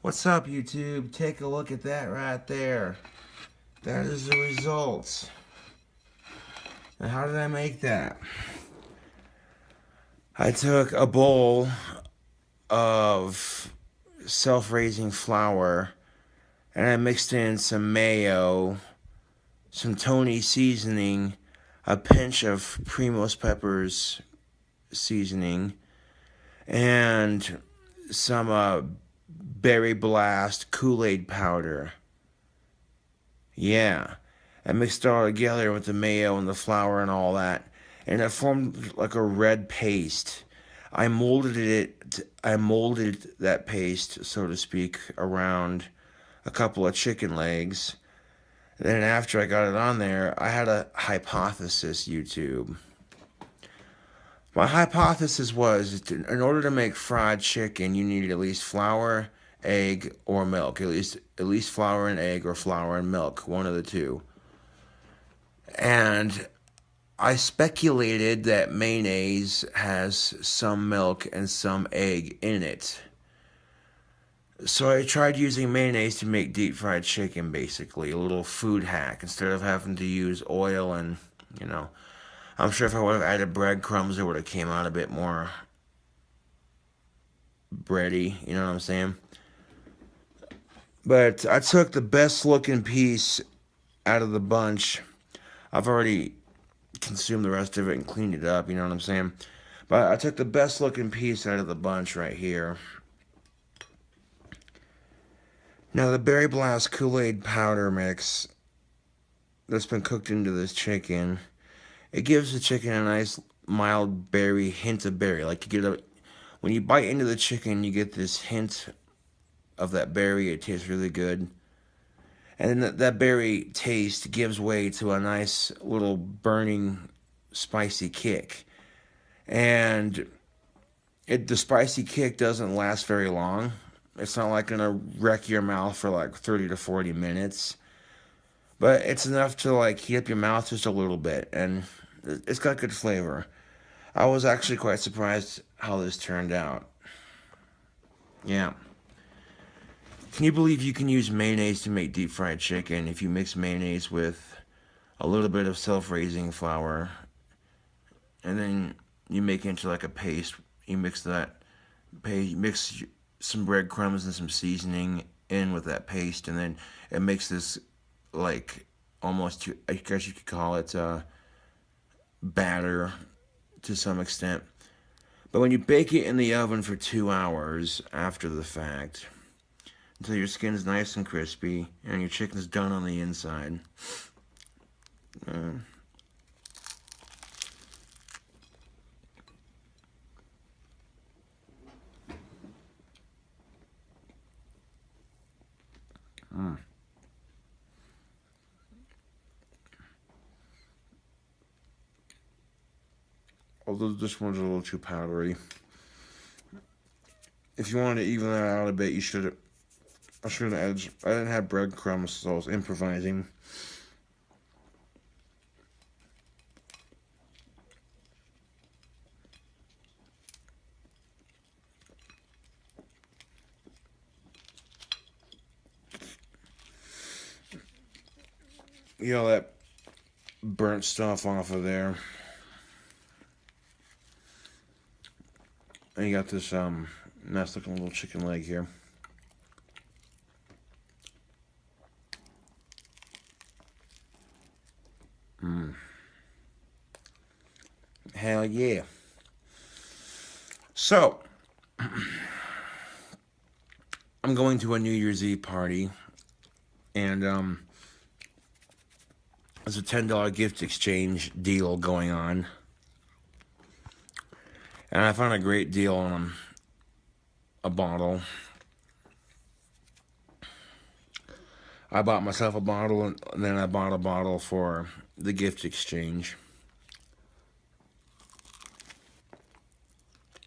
What's up, YouTube? Take a look at that right there. That is the results. And how did I make that? I took a bowl of self-raising flour and I mixed in some mayo, some Tony seasoning, a pinch of Primo's Peppers seasoning, and some Berry Blast Kool-Aid powder. Yeah. I mixed it all together with the mayo and the flour and all that, and it formed like a red paste. I molded that paste, so to speak, around a couple of chicken legs. Then after I got it on there, I had a hypothesis, YouTube. My hypothesis was, in order to make fried chicken, you needed at least flour, egg, or milk. At least flour and egg, or flour and milk, one of the two. And I speculated that mayonnaise has some milk and some egg in it. So I tried using mayonnaise to make deep fried chicken, basically. A little food hack. Instead of having to use oil and, I'm sure if I would have added breadcrumbs, it would have came out a bit more bready, you know what I'm saying? But I took the best looking piece out of the bunch. I've already consumed the rest of it and cleaned it up, you know what I'm saying? But I took the best looking piece out of the bunch right here. Now the Berry Blast Kool-Aid powder mix that's been cooked into this chicken, it gives the chicken a nice mild berry, hint of berry. Like when you bite into the chicken, you get this hint of that berry. It tastes really good. And then that berry taste gives way to a nice little burning, spicy kick. And the spicy kick doesn't last very long. It's not like gonna wreck your mouth for like 30 to 40 minutes. But it's enough to like heat up your mouth just a little bit. And it's got good flavor. I was actually quite surprised how this turned out. Yeah. Can you believe you can use mayonnaise to make deep fried chicken if you mix mayonnaise with a little bit of self-raising flour, and then you make it into like a paste? You mix some breadcrumbs and some seasoning in with that paste, and then it makes this like almost, I guess you could call it batter to some extent. But when you bake it in the oven for 2 hours after the fact, until your skin's nice and crispy and your chicken's done on the inside. Although this one's a little too powdery. If you wanted to even that out a bit, I should have added. I didn't have breadcrumbs, so I was improvising. You know that burnt stuff off of there. And you got this nice looking little chicken leg here. Hell yeah. So, I'm going to a New Year's Eve party, and there's a $10 gift exchange deal going on. And I found a great deal on a bottle. I bought myself a bottle, and then I bought a bottle for the gift exchange.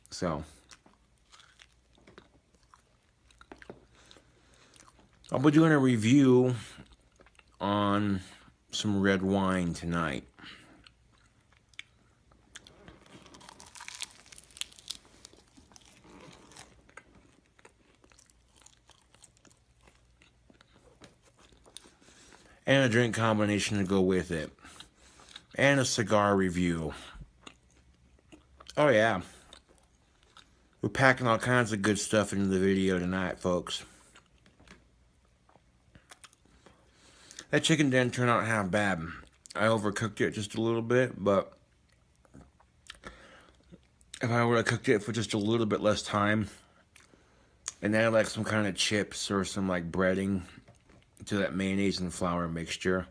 So, I'll be doing a review on some red wine tonight. and a drink combination to go with it, and a cigar review. Oh yeah, we're packing all kinds of good stuff into the video tonight, folks. That chicken didn't turn out half bad. I overcooked it just a little bit, but if I would have cooked it for just a little bit less time and added like some kind of chips or some like breading to that mayonnaise and flour mixture,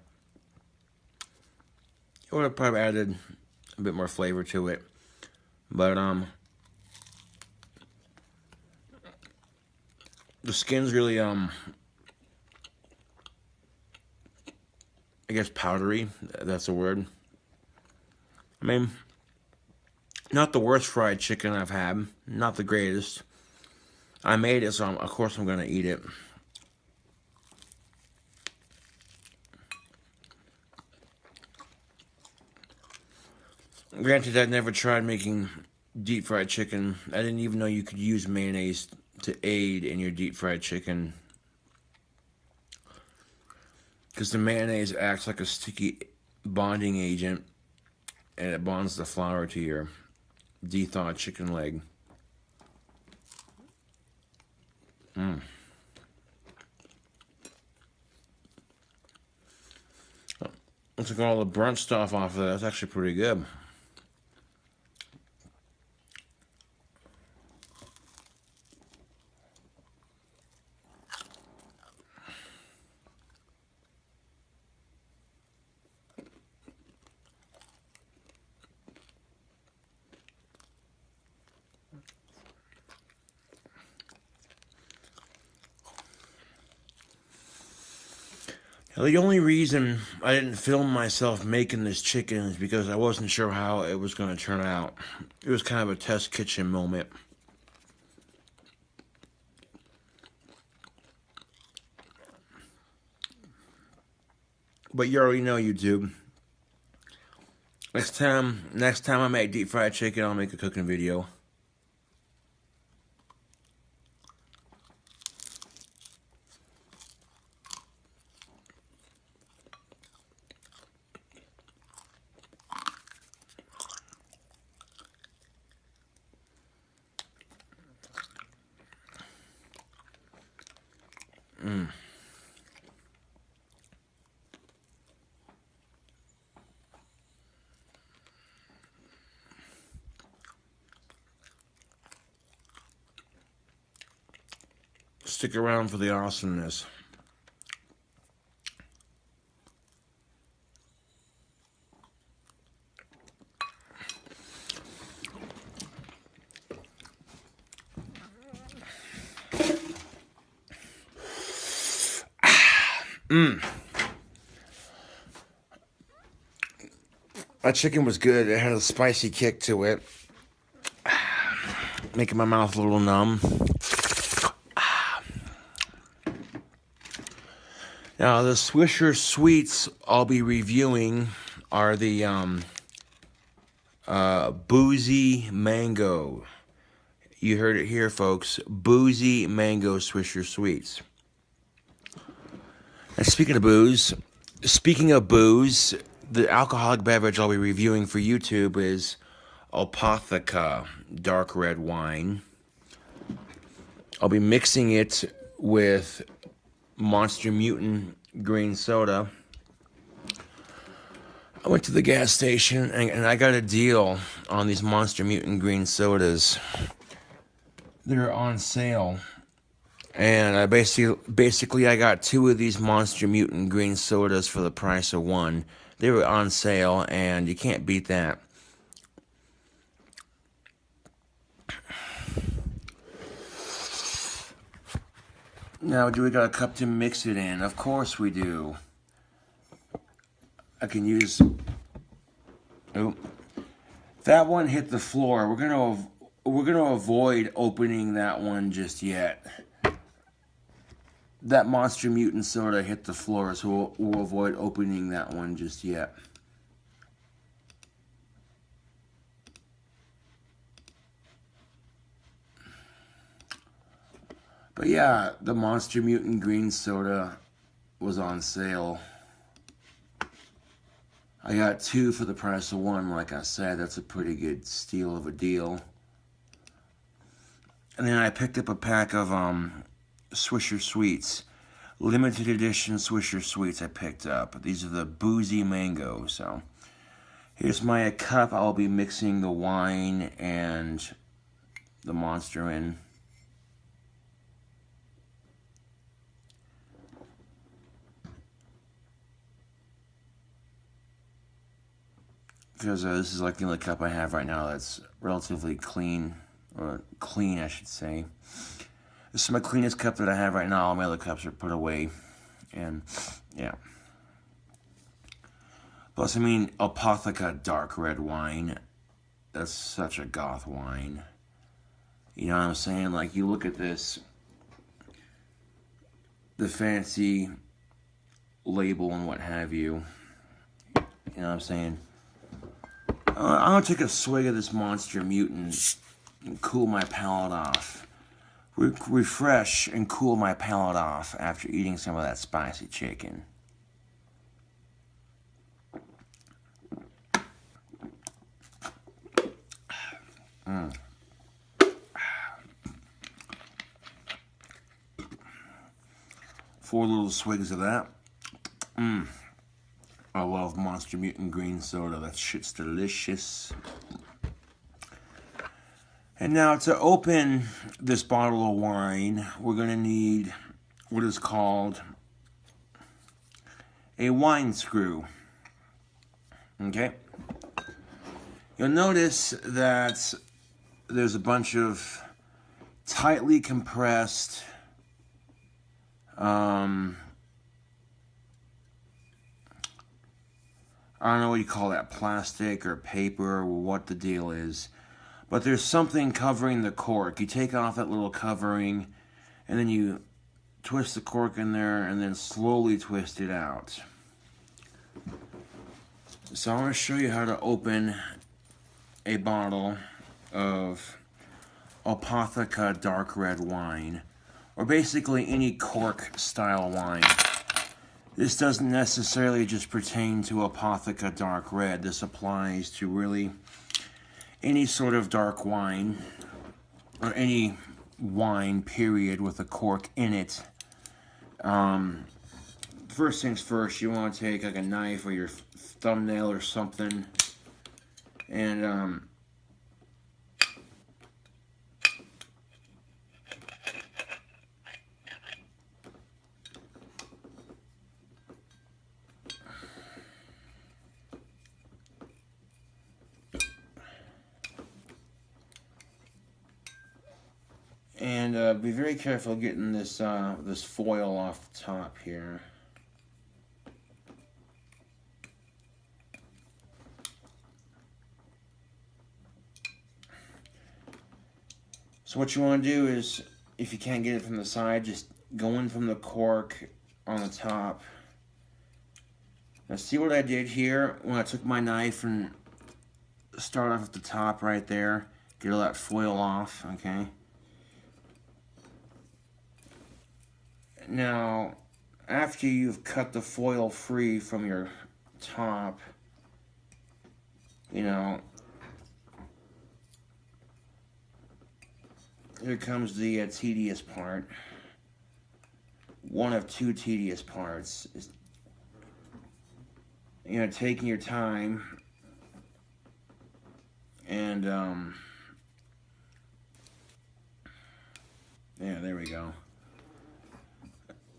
it would have probably added a bit more flavor to it. But the skin's really I guess powdery. That's a word. I mean, not the worst fried chicken I've had. Not the greatest. I made it, so of course I'm gonna eat it. Granted, I'd never tried making deep fried chicken. I didn't even know you could use mayonnaise to aid in your deep fried chicken, because the mayonnaise acts like a sticky bonding agent, and it bonds the flour to your de-thawed chicken leg. I took all the burnt stuff off of that. That's actually pretty good. The only reason I didn't film myself making this chicken is because I wasn't sure how it was going to turn out. It was kind of a test kitchen moment. But you already know, YouTube. Next time I make deep fried chicken, I'll make a cooking video. Stick around for the awesomeness. That chicken was good. It had a spicy kick to it, making my mouth a little numb. Now, the Swisher Sweets I'll be reviewing are the Boozy Mango. You heard it here, folks. Boozy Mango Swisher Sweets. And speaking of booze, the alcoholic beverage I'll be reviewing for YouTube is Apotheca dark red wine. I'll be mixing it with Monster Mutant green soda. I went to the gas station and I got a deal on these Monster Mutant green sodas. They're on sale. And I basically I got 2 of these Monster Mutant green sodas for the price of 1. They were on sale, and you can't beat that. Now, do we got a cup to mix it in? Of course we do. I can use... Oh, that one hit the floor. We're gonna avoid opening that one just yet. That Monster Mutant soda hit the floor, so we'll avoid opening that one just yet. But yeah, the Monster Mutant green soda was on sale. I got 2 for the price of 1, like I said. That's a pretty good steal of a deal. And then I picked up a pack of Swisher Sweets. Limited edition Swisher Sweets I picked up. These are the Boozy Mango. So here's my cup. I'll be mixing the wine and the Monster in. Because this is like the only cup I have right now that's relatively clean, or clean I should say. This is my cleanest cup that I have right now. All my other cups are put away, and yeah. Plus, I mean, Apotheca dark red wine, that's such a goth wine. You know what I'm saying? Like, you look at this, the fancy label and what have you. You know what I'm saying? I'm going to take a swig of this Monster Mutant and cool my palate off. Refresh and cool my palate off after eating some of that spicy chicken. Mm. 4 little swigs of that. I love Monster Mutant green soda. That shit's delicious. And now to open this bottle of wine, we're going to need what is called a wine screw. Okay? You'll notice that there's a bunch of tightly compressed I don't know what you call that, plastic or paper or what the deal is. But there's something covering the cork. You take off that little covering and then you twist the cork in there and then slowly twist it out. So I'm going to show you how to open a bottle of Apotheca dark red wine, or basically any cork style wine. This doesn't necessarily just pertain to Apotheca dark red. This applies to really any sort of dark wine, or any wine period with a cork in it. First things first, you want to take like a knife or your thumbnail or something, and be very careful getting this this foil off the top here. So what you want to do is, if you can't get it from the side, just go in from the cork on the top. Now see what I did here when I took my knife and start off at the top right there, get all that foil off, okay? Now, after you've cut the foil free from your top, you know, here comes the tedious part. One of 2 tedious parts is, you know, taking your time and, yeah, there we go.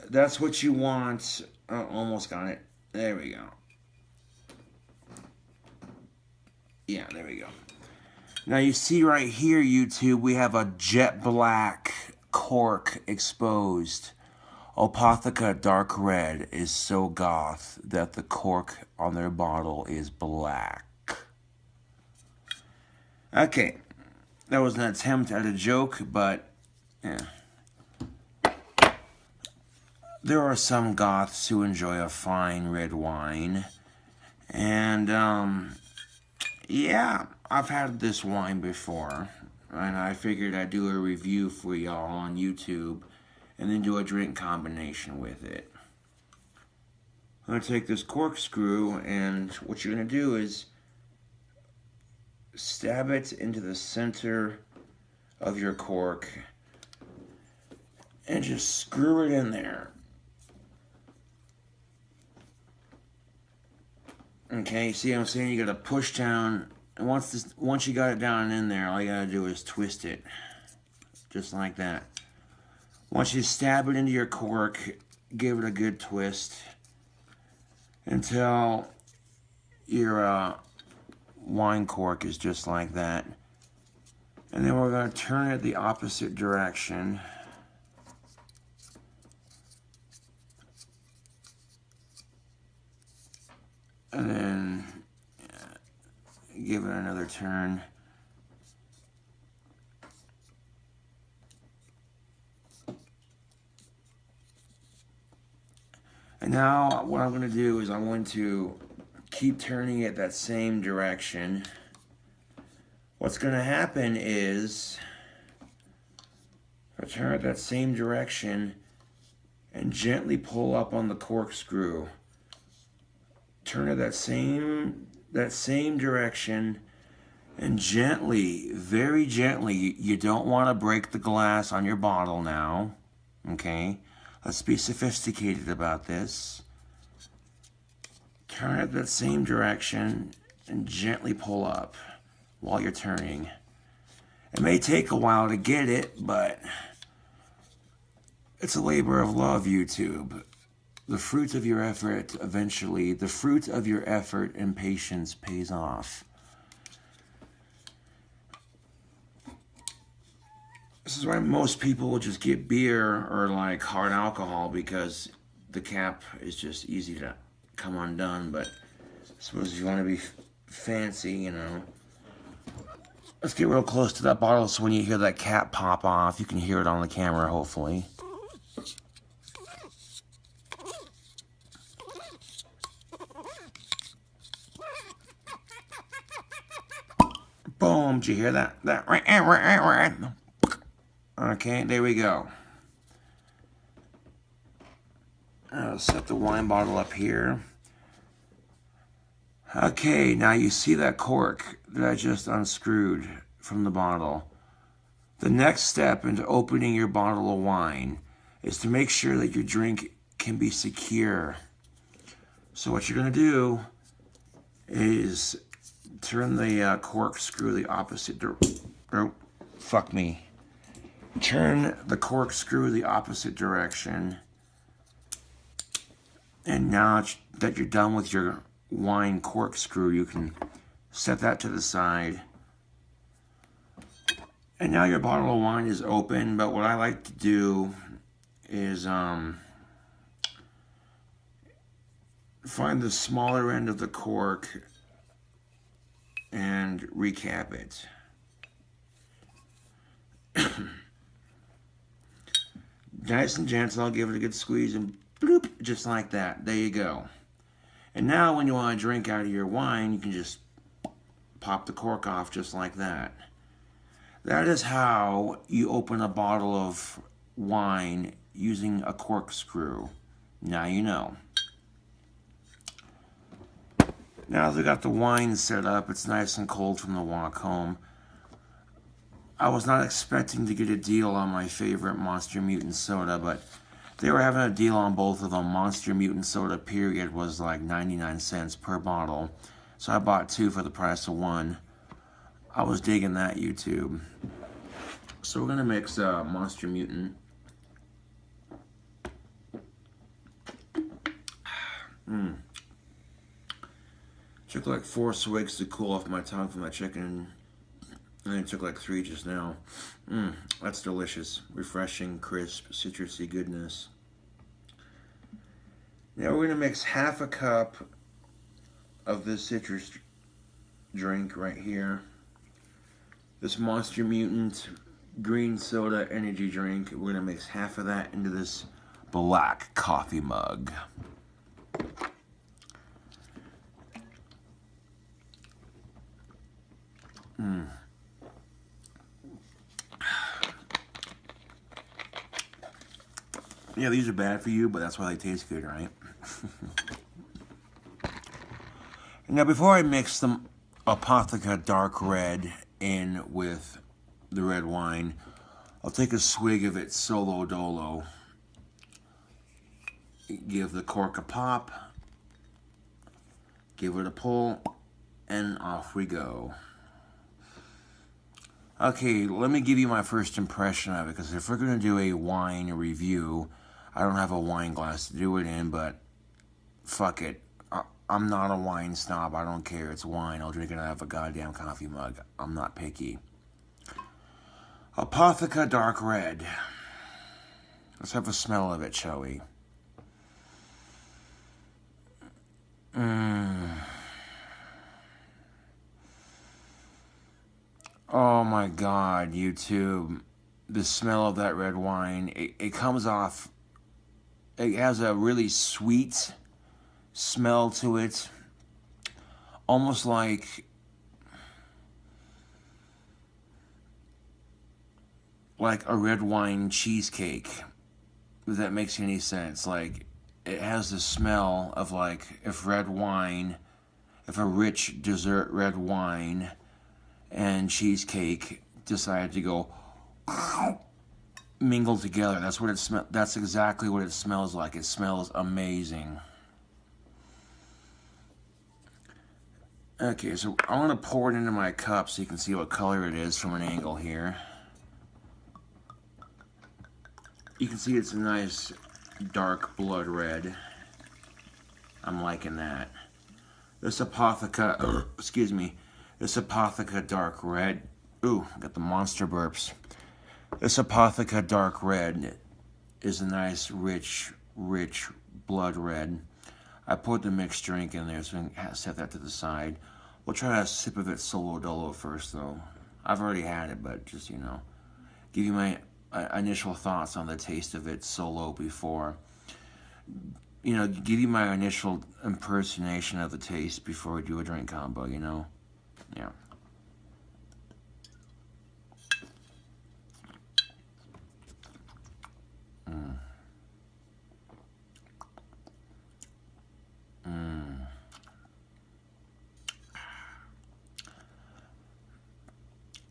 That's what you want. Oh, almost got it. There we go. Yeah, there we go. Now you see right here, YouTube, we have a jet black cork exposed. Apotheca dark red is so goth that the cork on their bottle is black. Okay, that was an attempt at a joke, but yeah. There are some goths who enjoy a fine red wine, and yeah, I've had this wine before, and I figured I'd do a review for y'all on YouTube and then do a drink combination with it. I'm going to take this corkscrew, and what you're going to do is stab it into the center of your cork and just screw it in there. Okay, see what I'm saying? You got to push down, and once you got it down in there, all you got to do is twist it, just like that. Once you stab it into your cork, give it a good twist until your wine cork is just like that. And then we're going to turn it the opposite direction. And then give it another turn. And now what I'm going to do is I'm going to keep turning it that same direction. What's going to happen is I turn it that same direction and gently pull up on the corkscrew. Turn it that same direction and gently, very gently, you don't want to break the glass on your bottle now, okay? Let's be sophisticated about this. Turn it that same direction and gently pull up while you're turning. It may take a while to get it, but it's a labor of love, YouTube. The fruit of your effort eventually, the fruit of your effort and patience pays off. This is why most people will just get beer or like hard alcohol, because the cap is just easy to come undone. But I suppose if you want to be fancy, you know. Let's get real close to that bottle so when you hear that cap pop off, you can hear it on the camera, hopefully. Boom, did you hear that? Okay, there we go. I'll set the wine bottle up here. Okay, now you see that cork that I just unscrewed from the bottle. The next step into opening your bottle of wine is to make sure that your drink can be secure. So what you're going to do is turn the corkscrew the opposite Turn the corkscrew the opposite direction. And now that you're done with your wine corkscrew, you can set that to the side. And now your bottle of wine is open, but what I like to do is find the smaller end of the cork and recap it. Nice and gentle, I'll give it a good squeeze and bloop, just like that. There you go. And now when you want to drink out of your wine, you can just pop the cork off just like that. That is how you open a bottle of wine using a corkscrew. Now you know. Now that we got the wine set up, it's nice and cold from the walk home. I was not expecting to get a deal on my favorite Monster Mutant soda, but they were having a deal on both of them. Monster Mutant soda, period, was like 99 cents per bottle. So I bought two for the price of one. I was digging that, YouTube. So we're going to mix Monster Mutant. Took like 4 swigs to cool off my tongue from that chicken. And it took like 3 just now. That's delicious. Refreshing, crisp, citrusy goodness. Now we're going to mix half a cup of this citrus drink right here. This Monster Mutant green soda energy drink. We're going to mix half of that into this black coffee mug. Yeah, these are bad for you, but that's why they taste good, right? Now, before I mix the Apotheca Dark Red in with the red wine, I'll take a swig of it solo dolo. Give the cork a pop. Give it a pull. And off we go. Okay, let me give you my first impression of it, because if we're going to do a wine review, I don't have a wine glass to do it in, but fuck it. I'm not a wine snob. I don't care. It's wine. I'll drink it out of a goddamn coffee mug. I'm not picky. Apotheca Dark Red. Let's have a smell of it, shall we? Oh my God, YouTube. The smell of that red wine, it comes off, it has a really sweet smell to it. Almost like a red wine cheesecake, if that makes any sense. Like, it has the smell of like if a rich dessert red wine and cheesecake decided to go mingle together. That's what it smells. That's exactly what it smells like. It smells amazing. Okay, so I want to pour it into my cup so you can see what color it is from an angle here. You can see it's a nice dark blood red. I'm liking that. This Apotheca, this Apotheca Dark Red. Ooh, got the monster burps. This Apotheca Dark Red is a nice, rich blood red. I put the mixed drink in there, so we can set that to the side. We'll try a sip of it solo dolo first, though. I've already had it, but just, you know, give you my initial thoughts on the taste of it solo before. You know, give you my initial impersonation of the taste before we do a drink combo, you know? Yeah.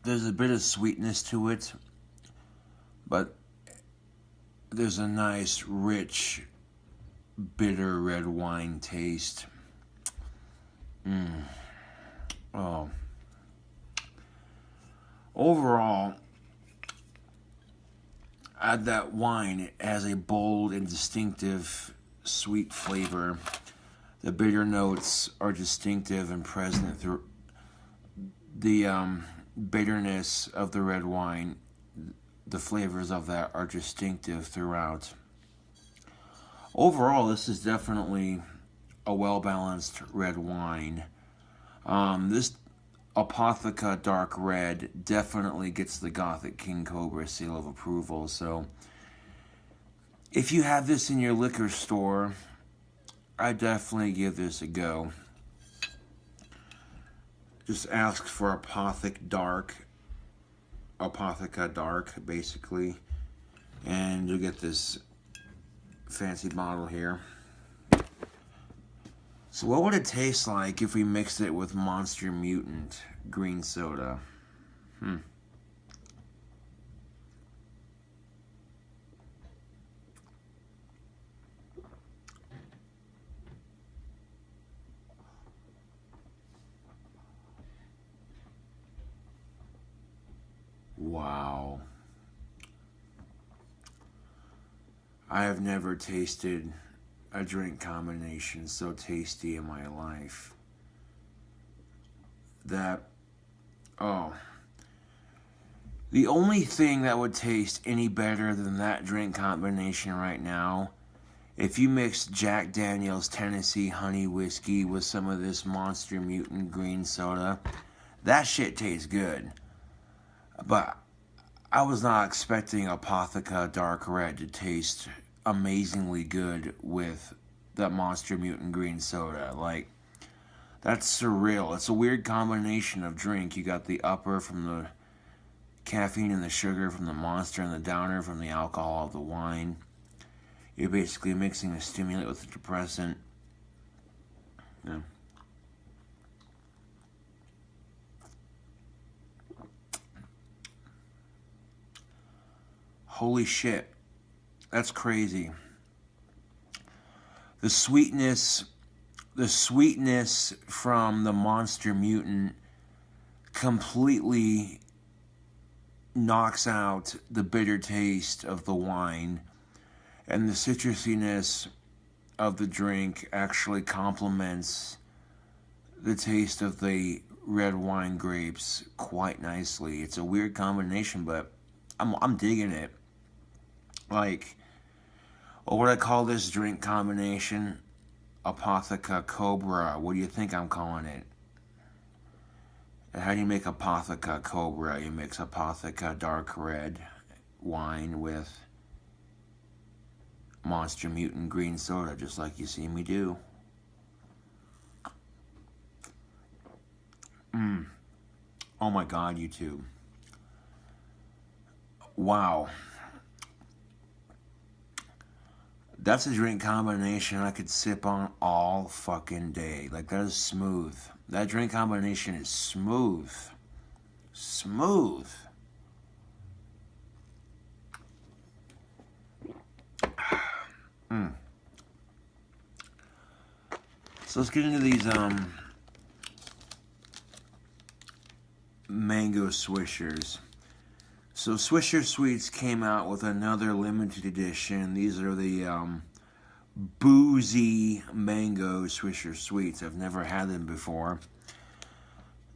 There's a bit of sweetness to it, but there's a nice, rich, bitter red wine taste. Oh. Overall, that wine, it has a bold and distinctive sweet flavor. The bitter notes are distinctive and present through the bitterness of the red wine. The flavors of that are distinctive throughout. Overall, this is definitely a well-balanced red wine. This Apotheca Dark Red definitely gets the Gothic King Cobra seal of approval. So, if you have this in your liquor store, I definitely give this a go. Just ask for Apotheca Dark, basically, and you'll get this fancy bottle here. So what would it taste like if we mixed it with Monster Mutant green soda? Wow. I have never tasted a drink combination so tasty in my life. The only thing that would taste any better than that drink combination right now, if you mix Jack Daniel's Tennessee Honey Whiskey with some of this Monster Mutant green soda, that shit tastes good. But I was not expecting Apotheca Dark Red to taste amazingly good with that Monster Mutant green soda. Like, that's surreal. It's a weird combination of drink. You got the upper from the caffeine and the sugar from the Monster, and the downer from the alcohol of the wine. You're basically mixing a stimulant with a depressant. Yeah. Holy shit. That's crazy. The sweetness from the Monster Mutant completely knocks out the bitter taste of the wine, and the citrusiness of the drink actually complements the taste of the red wine grapes quite nicely. It's a weird combination, but I'm digging it. Like, what would I call this drink combination? Apotheca Cobra. What do you think I'm calling it? How do you make Apotheca Cobra? You mix Apotheca dark red wine with Monster Mutant green soda, just like you see me do. Oh my God, YouTube. Wow. That's a drink combination I could sip on all fucking day. Like, that is smooth. That drink combination is smooth. Smooth. So let's get into these mango swishers. So Swisher Sweets came out with another limited edition. These are the boozy mango Swisher Sweets. I've never had them before.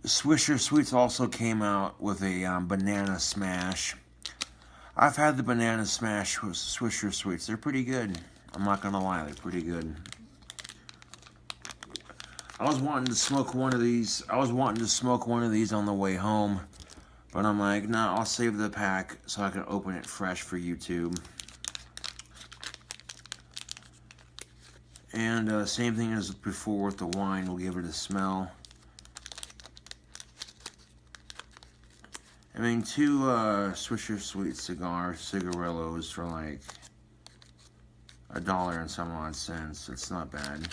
Swisher Sweets also came out with a banana smash. I've had the banana smash with Swisher Sweets. They're pretty good. I'm not gonna lie, they're pretty good. I was wanting to smoke one of these. On the way home, but I'm like, nah, I'll save the pack so I can open it fresh for YouTube. And same thing as before with the wine. We'll give it a smell. I mean, 2 Swisher Sweet cigarillos for like $1 and some odd cents. It's not bad.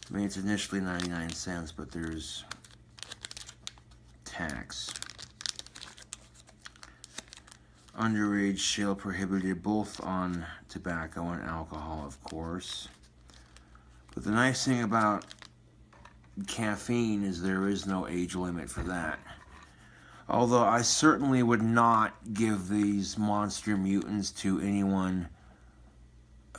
I mean, it's initially 99 cents, but there's tax. Underage sale prohibited, both on tobacco and alcohol, of course. But the nice thing about caffeine is there is no age limit for that. Although I certainly would not give these Monster Mutants to anyone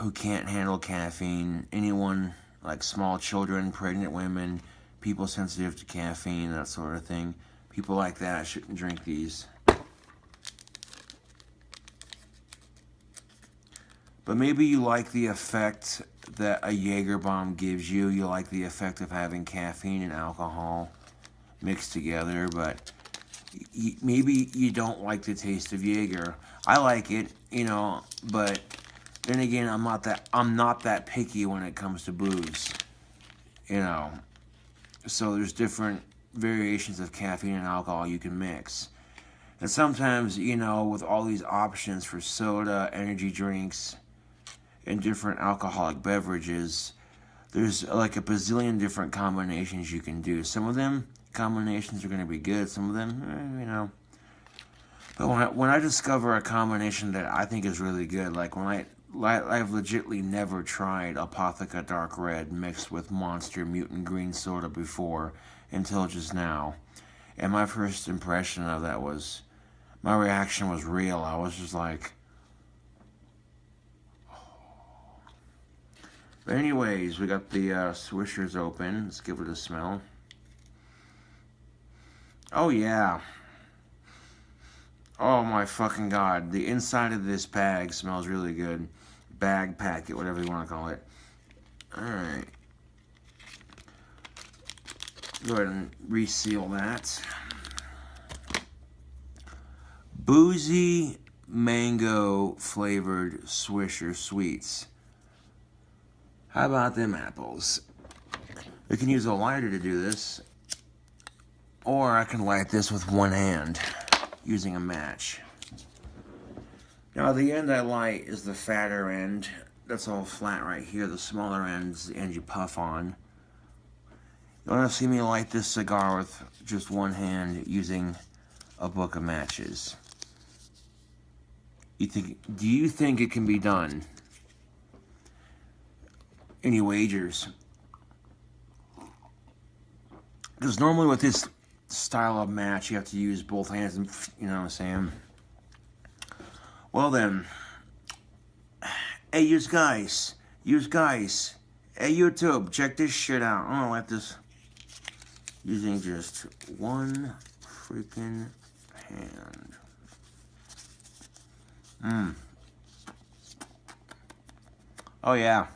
who can't handle caffeine. Anyone like small children, pregnant women, people sensitive to caffeine, that sort of thing. People like that shouldn't drink these. But maybe you like the effect that a Jaeger bomb gives you. You like the effect of having caffeine and alcohol mixed together, but maybe you don't like the taste of Jaeger. I like it, you know, but then again, I'm not that picky when it comes to booze, you know. So there's different variations of caffeine and alcohol you can mix. And sometimes, you know, with all these options for soda, energy drinks, and different alcoholic beverages, there's like a bazillion different combinations you can do. Some of them combinations are going to be good. Some of them, you know. But when I discover a combination that I think is really good, like when I've legitimately never tried Apotheca Dark Red mixed with Monster Mutant Green Soda before until just now. And my first impression of that was, my reaction was real. I was just like, oh. But anyways, we got the Swishers open. Let's give it a smell. Oh yeah. Oh my fucking God. The inside of this bag smells really good. Bag, packet, whatever you want to call it. Alright. Go ahead and reseal that. Boozy mango flavored Swisher Sweets. How about them apples? We can use a lighter to do this. Or I can light this with one hand using a match. Now the end I light is the fatter end. That's all flat right here. The smaller end is the end you puff on. You want to see me light this cigar with just one hand using a book of matches. Do you think it can be done? Any wagers? Because normally with this style of match, you have to use both hands, and you know what I'm saying? Well then, hey, you guys, hey YouTube, check this shit out. I'm gonna light this using just one freaking hand. Oh yeah.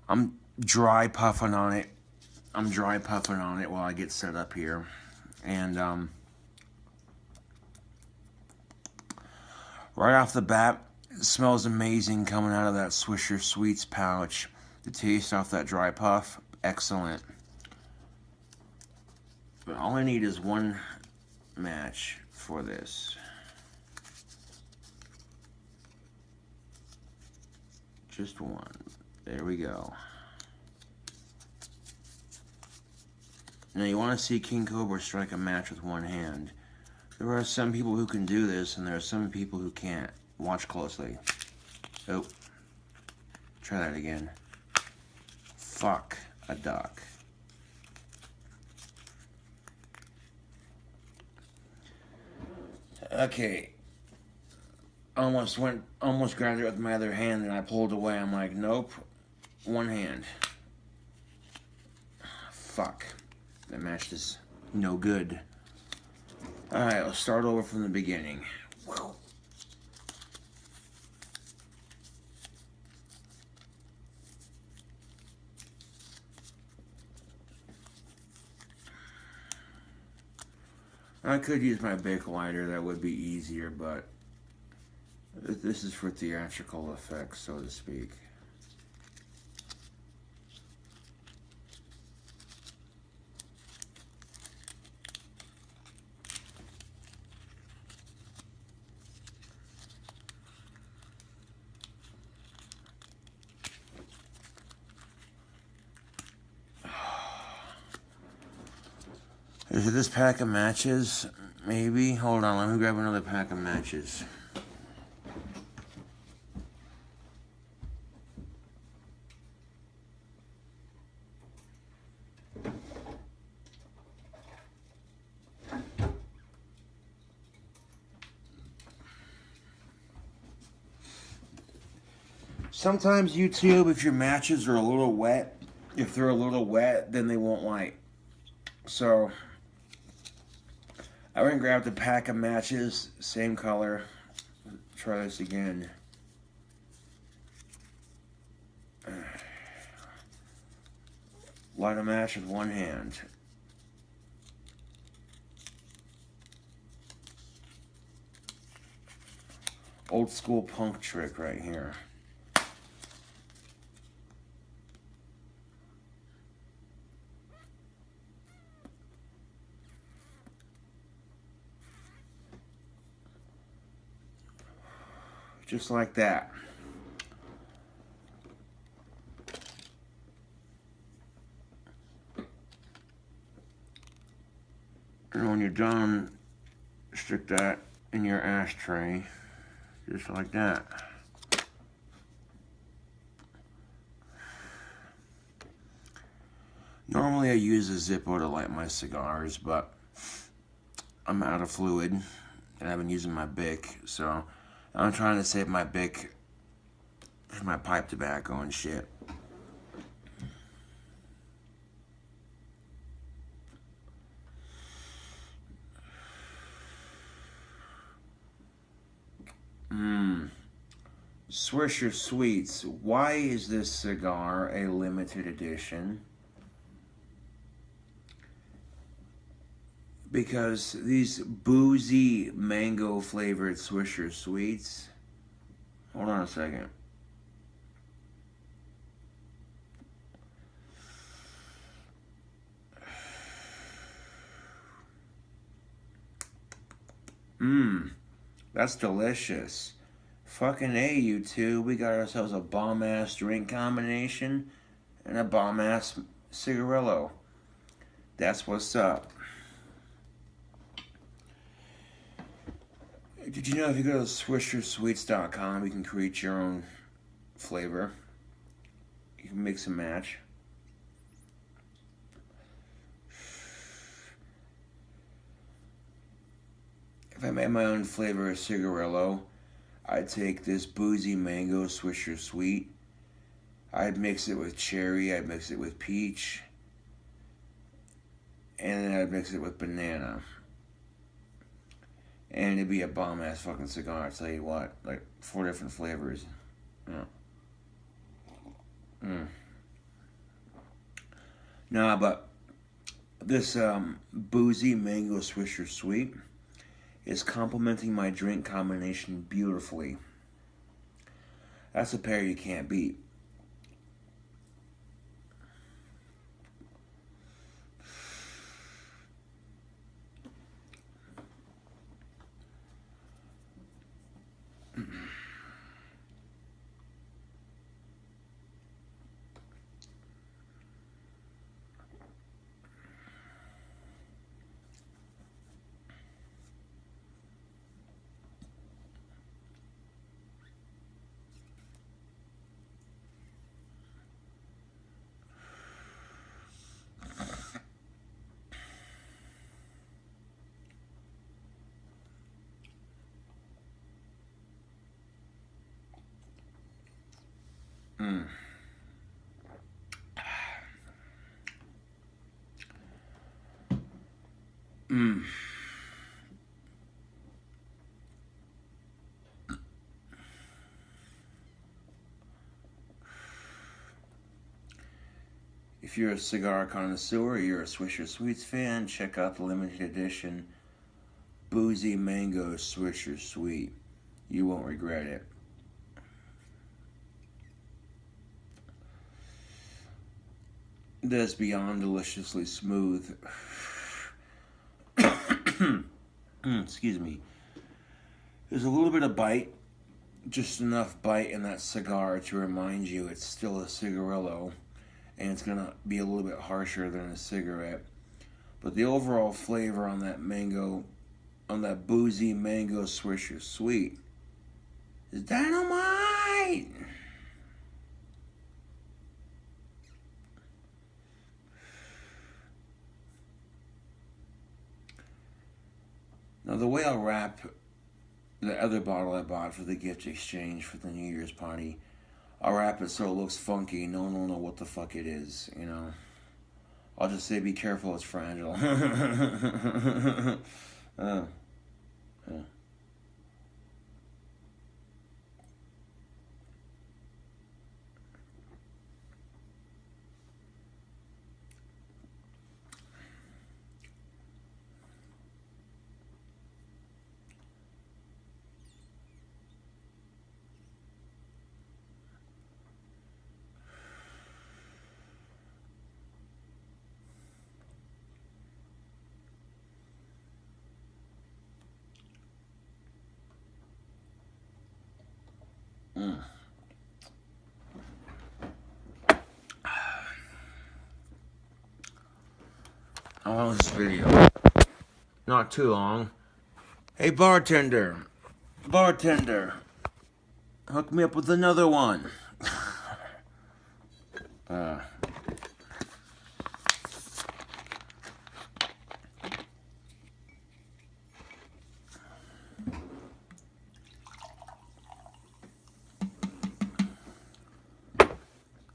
I'm dry puffing on it. While I get set up here. And right off the bat, it smells amazing coming out of that Swisher Sweets pouch. The taste off that dry puff, excellent. But all I need is one match for this. Just one. There we go. Now you want to see King Cobra strike a match with one hand. There are some people who can do this, and there are some people who can't. Watch closely. Oh. Try that again. Fuck a duck. Okay. Almost grabbed it with my other hand, and I pulled away. I'm like, nope. One hand. Fuck. That match is no good. Alright, let's start over from the beginning. I could use my Bic lighter, that would be easier, but this is for theatrical effects, so to speak. Is it this pack of matches? Maybe. Hold on, let me grab another pack of matches. Sometimes YouTube, if your matches are a little wet, then they won't light. So I went and grabbed a pack of matches, same color. Try this again. Light a match with one hand. Old school punk trick right here. Just like that. And when you're done, stick that in your ashtray, just like that. Normally I use a Zippo to light my cigars, but I'm out of fluid, and I've been using my Bic, so I'm trying to save my Bic for my pipe tobacco and shit. Swisher Sweets. Why is this cigar a limited edition? Because these boozy mango flavored Swisher Sweets. Hold on a second. That's delicious. Fucking A, you two. We got ourselves a bomb-ass drink combination and a bomb-ass cigarillo. That's what's up. Did you know if you go to SwisherSweets.com, you can create your own flavor? You can mix and match. If I made my own flavor of cigarillo, I'd take this boozy mango Swisher Sweet. I'd mix it with cherry, I'd mix it with peach, and then I'd mix it with banana. And it'd be a bomb-ass fucking cigar, I'll tell you what. Like, 4 different flavors. Yeah. Nah, but this boozy mango Swisher Sweet is complementing my drink combination beautifully. That's a pair you can't beat. If you're a cigar connoisseur or you're a Swisher Sweets fan, check out the limited edition Boozy Mango Swisher Sweet. You won't regret it. That's beyond deliciously smooth. Excuse me. There's a little bit of bite, just enough bite in that cigar to remind you it's still a cigarillo, and it's gonna be a little bit harsher than a cigarette. But the overall flavor on that mango, on that boozy mango Swisher Sweet, is dynamite! Now the way I'll wrap the other bottle I bought for the gift exchange for the New Year's party, I'll wrap it so it looks funky. No one will know what the fuck it is, you know. I'll just say, be careful, it's fragile. Yeah. How long is this video? Not too long. Hey, bartender, hook me up with another one.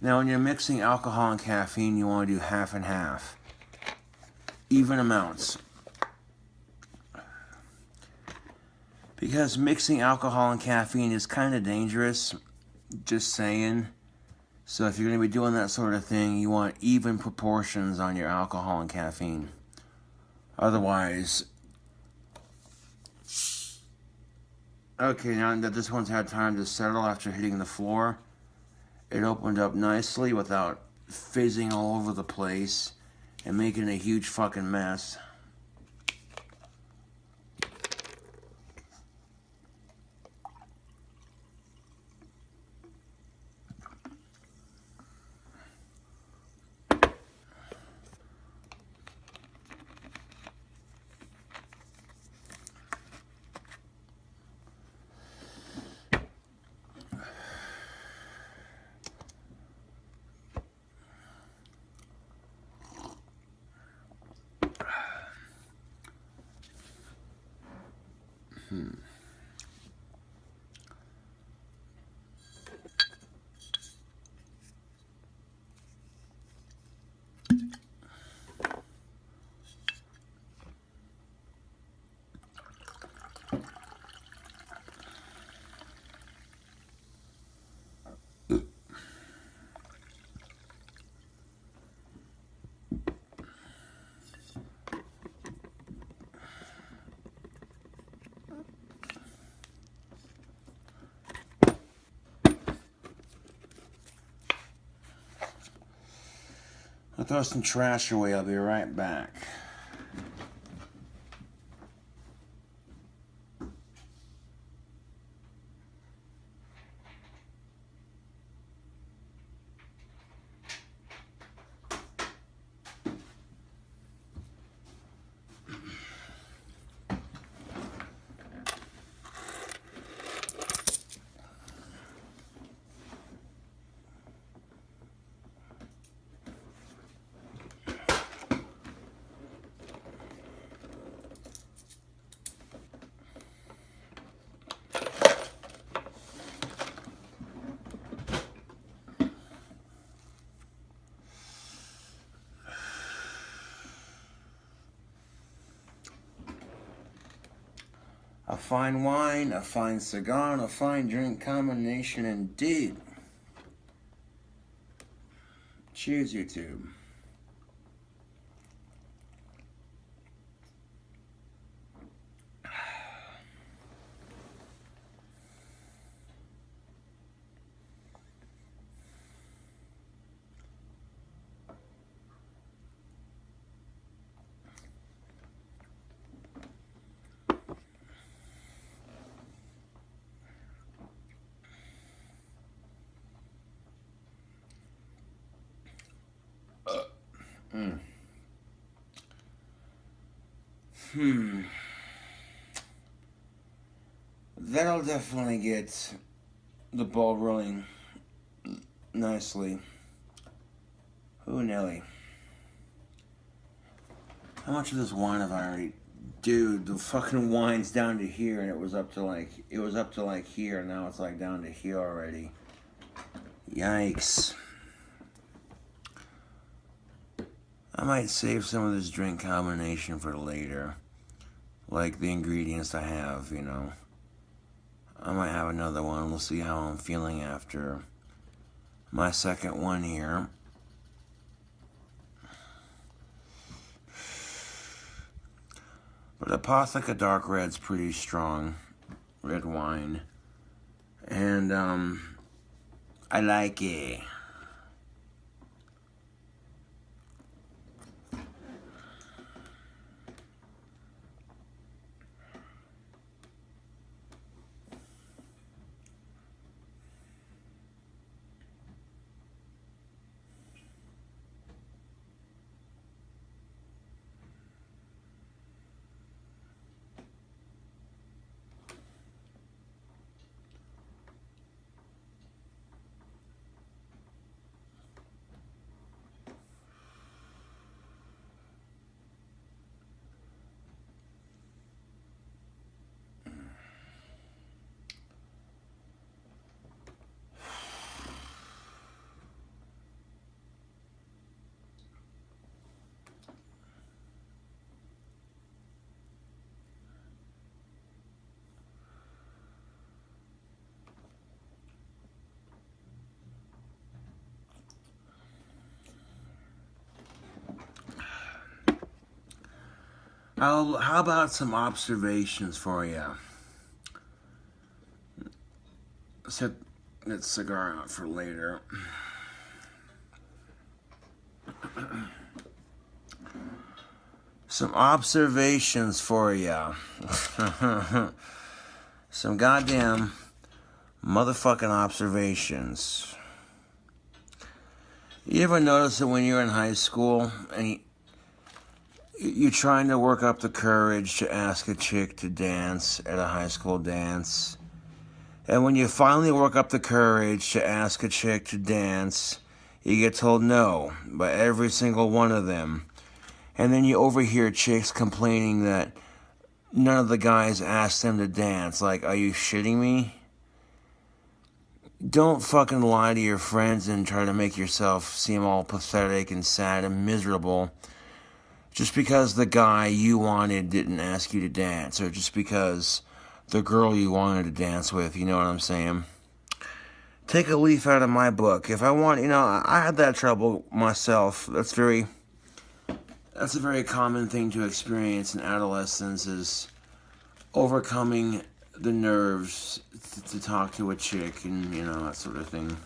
Now, when you're mixing alcohol and caffeine, you want to do half and half. Even amounts. Because mixing alcohol and caffeine is kind of dangerous. Just saying. So if you're going to be doing that sort of thing, you want even proportions on your alcohol and caffeine. Otherwise... Okay, now that this one's had time to settle after hitting the floor, it opened up nicely without fizzing all over the place and making a huge fucking mess. I'll throw some trash away. I'll be right back. A fine wine, a fine cigar, and a fine drink combination indeed. Cheers, YouTube. That'll definitely get the ball rolling nicely. Ooh, Nelly. How much of this wine have I already... Dude, the fucking wine's down to here, and it was up to like here, and now it's like down to here already. Yikes. I might save some of this drink combination for later. Like the ingredients I have, you know. I might have another one. We'll see how I'm feeling after my second one here. But Apotheca Dark Red's pretty strong red wine. And I like it. How about some observations for you? Set that cigar out for later. Some observations for you. Some goddamn motherfucking observations. You ever notice that when you're in high school and you're trying to work up the courage to ask a chick to dance at a high school dance, and when you finally work up the courage to ask a chick to dance, you get told no by every single one of them, and then you overhear chicks complaining that none of the guys asked them to dance. Like, are you shitting me? Don't fucking lie to your friends and try to make yourself seem all pathetic and sad and miserable just because the guy you wanted didn't ask you to dance, or just because the girl you wanted to dance with, you know what I'm saying? Take a leaf out of my book. If I want, I had that trouble myself. That's a very common thing to experience in adolescence, is overcoming the nerves to talk to a chick and, that sort of thing.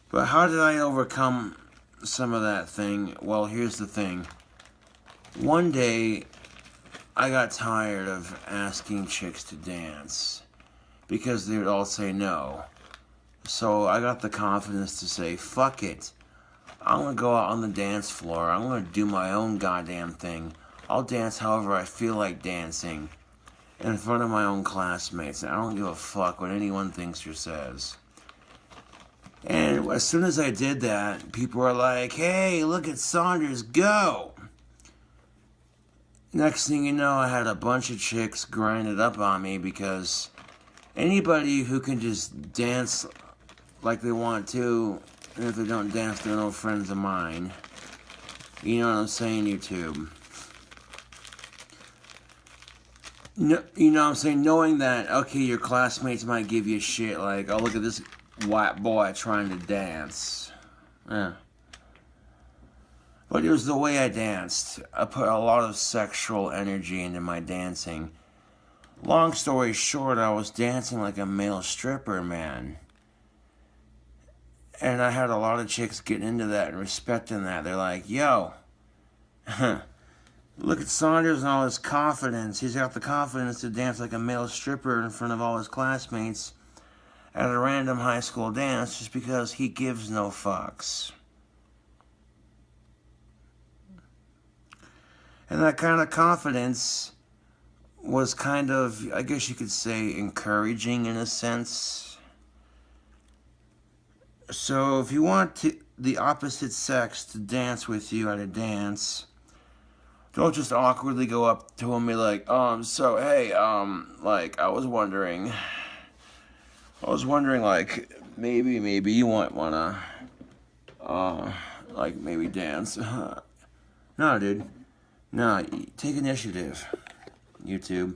But how did I overcome some of that thing. Well, here's the thing. One day, I got tired of asking chicks to dance because they would all say no. So I got the confidence to say, fuck it. I'm going to go out on the dance floor. I'm going to do my own goddamn thing. I'll dance however I feel like dancing in front of my own classmates. And I don't give a fuck what anyone thinks or says. And as soon as I did that, people were like, hey, look at Saunders go. Next thing you know, I had a bunch of chicks grinded up on me because anybody who can just dance like they want to, and if they don't dance, they're no friends of mine. You know what I'm saying, YouTube? No, you know what I'm saying? Knowing that, okay, your classmates might give you shit like, oh, look at this white boy trying to dance. Yeah. But it was the way I danced. I put a lot of sexual energy into my dancing. Long story short, I was dancing like a male stripper, man. And I had a lot of chicks getting into that and respecting that. They're like, yo, look at Saunders and all his confidence. He's got the confidence to dance like a male stripper in front of all his classmates at a random high school dance just because he gives no fucks. And that kind of confidence was kind of, I guess you could say, encouraging in a sense. So if you want the opposite sex to dance with you at a dance, don't just awkwardly go up to him and be like, so hey, like, I was wondering, like, maybe you might wanna, like, maybe dance. No, dude. No, take initiative, YouTube.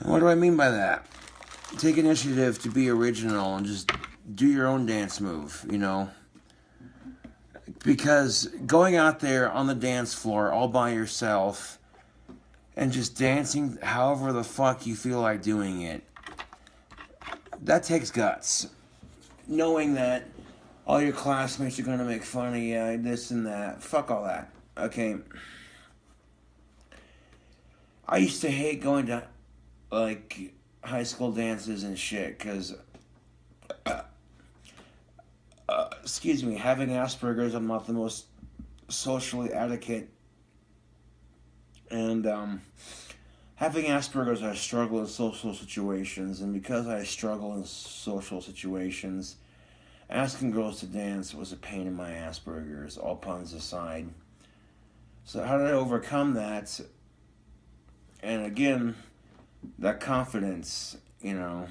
And what do I mean by that? Take initiative to be original and just do your own dance move, you know? Because going out there on the dance floor all by yourself and just dancing however the fuck you feel like doing it, that takes guts. Knowing that all your classmates are going to make fun of you, this and that. Fuck all that, okay? I used to hate going to, like, high school dances and shit, because excuse me, having Asperger's, I'm not the most socially adequate. And having Asperger's, I struggle in social situations. And because I struggle in social situations, asking girls to dance was a pain in my Asperger's, all puns aside. So how did I overcome that? And again, that confidence, you know.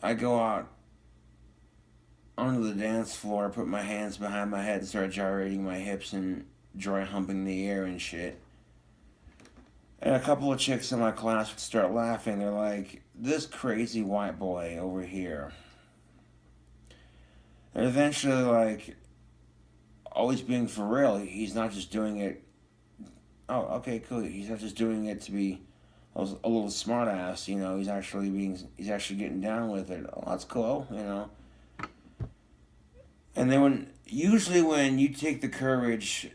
I go out onto the dance floor, put my hands behind my head and start gyrating my hips and dry humping the air and shit. And a couple of chicks in my class would start laughing. They're like, this crazy white boy over here. And eventually, like, always being for real, he's not just doing it, oh, okay, cool, he's not just doing it to be a little smart ass, you know, he's actually getting down with it. Oh, that's cool, you know. And then usually when you take the courage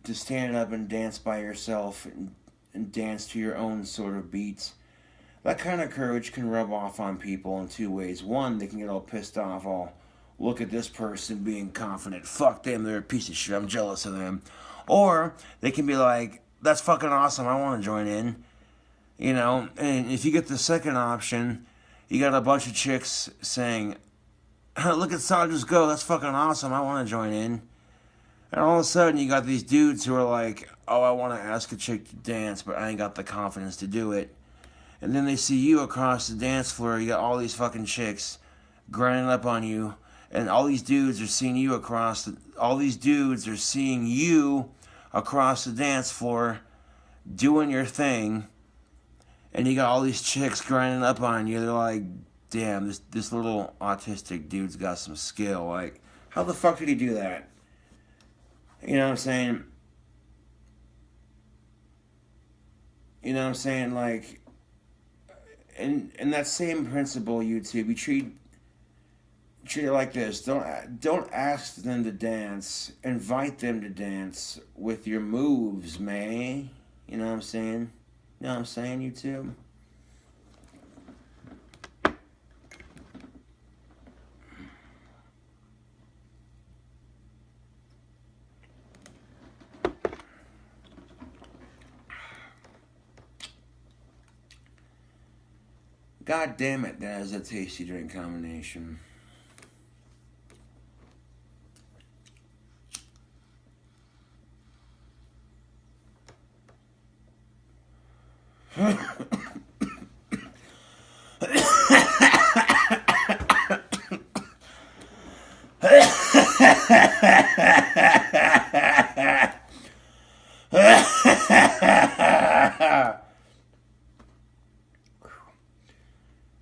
to stand up and dance by yourself and dance to your own sort of beats, that kind of courage can rub off on people in two ways. One, they can get all pissed off, all, look at this person being confident, fuck them, they're a piece of shit, I'm jealous of them. Or they can be like, that's fucking awesome, I want to join in. You know, and if you get the second option, you got a bunch of chicks saying, look at Saunders go, that's fucking awesome, I want to join in. And all of a sudden, you got these dudes who are like, oh, I want to ask a chick to dance, but I ain't got the confidence to do it. And then they see you across the dance floor, you got all these fucking chicks grinding up on you, and all these dudes are seeing you across the dance floor doing your thing, and you got all these chicks grinding up on you. They're like, damn, this little autistic dude's got some skill. Like, how the fuck did he do that? You know what I'm saying? You know what I'm saying? Like, in that same principle, YouTube, you treat treat it like this. Don't ask them to dance. Invite them to dance with your moves, man. You know what I'm saying? You know what I'm saying, YouTube? God damn it, that is a tasty drink combination.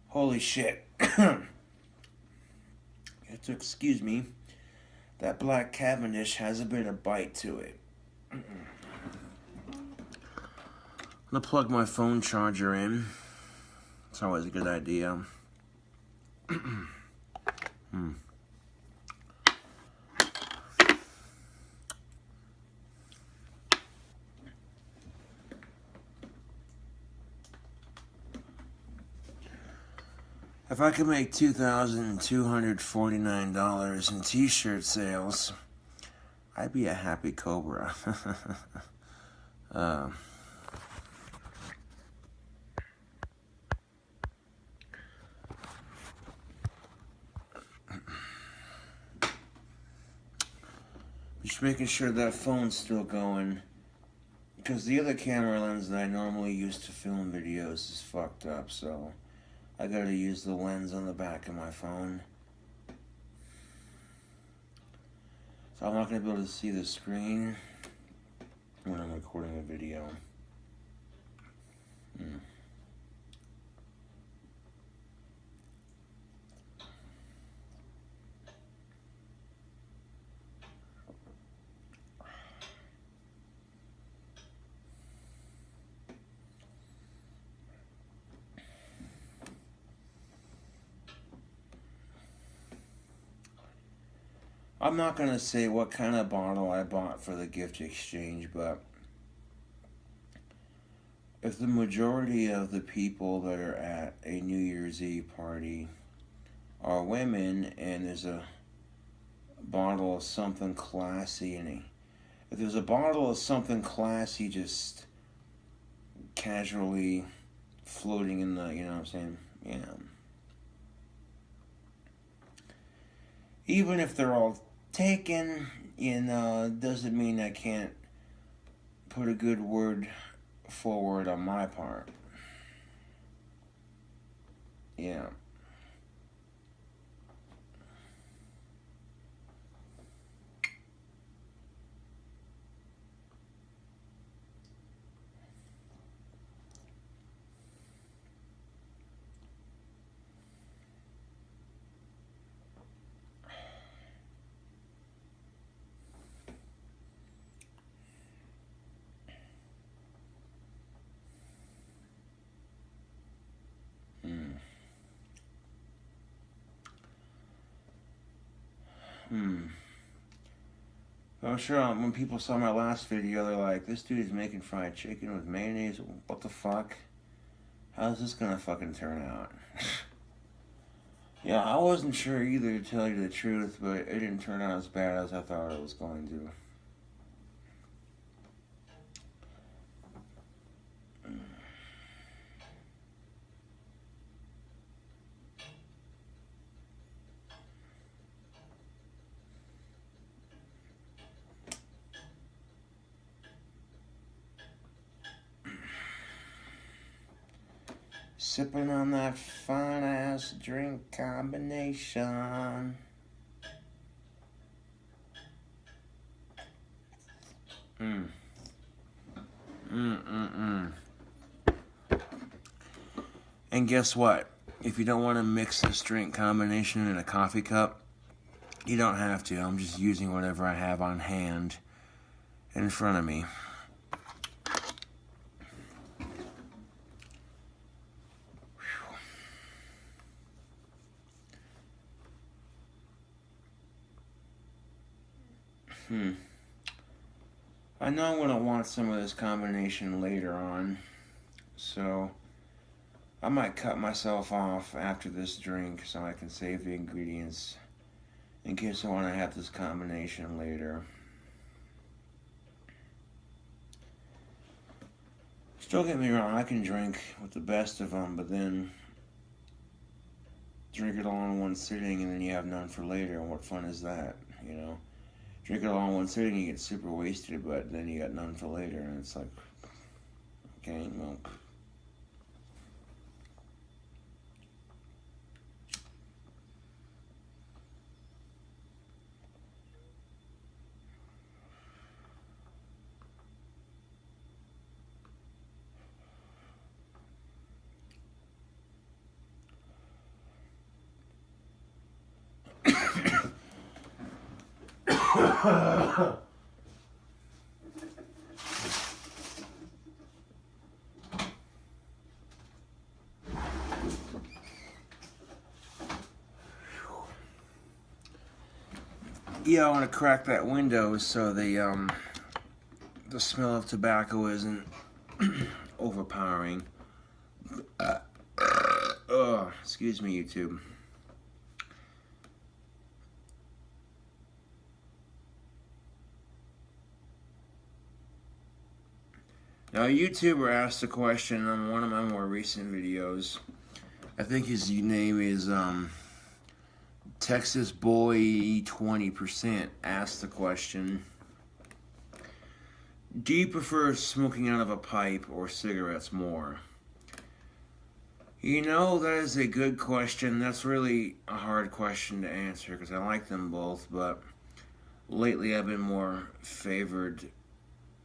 Holy shit. You have to excuse me. That black Cavendish has a bit of bite to it. I'm gonna plug my phone charger in. It's always a good idea. If I could make $2,249 in t-shirt sales, I'd be a happy Cobra. Just making sure that phone's still going, because the other camera lens that I normally use to film videos is fucked up, so I gotta use the lens on the back of my phone. So I'm not gonna be able to see the screen when I'm recording a video. I'm not going to say what kind of bottle I bought for the gift exchange, but if the majority of the people that are at a New Year's Eve party are women and there's a bottle of something classy, and if there's a bottle of something classy just casually floating in the, you know what I'm saying? You know. Even if they're all taken, you know, doesn't mean I can't put a good word forward on my part. Yeah. I'm sure when people saw my last video, they're like, this dude is making fried chicken with mayonnaise. What the fuck? How's this gonna fucking turn out? Yeah, I wasn't sure either, to tell you the truth, but it didn't turn out as bad as I thought it was going to. Sipping on that fine ass drink combination. And guess what? If you don't want to mix this drink combination in a coffee cup, you don't have to. I'm just using whatever I have on hand in front of me. I know I'm going to want some of this combination later on, so I might cut myself off after this drink so I can save the ingredients in case I want to have this combination later. Don't get me wrong, I can drink with the best of them, but then drink it all in one sitting and then you have none for later, and what fun is that, you know? Drink it all in one sitting, you get super wasted, but then you got none for later, and it's like, okay, well. Yeah, I want to crack that window so the smell of tobacco isn't overpowering. Excuse me, YouTube. Now, a YouTuber asked a question on one of my more recent videos. I think his name is Texas Boy 20%. Asked the question: do you prefer smoking out of a pipe or cigarettes more? You know, that is a good question. That's really a hard question to answer because I like them both, but lately I've been more favored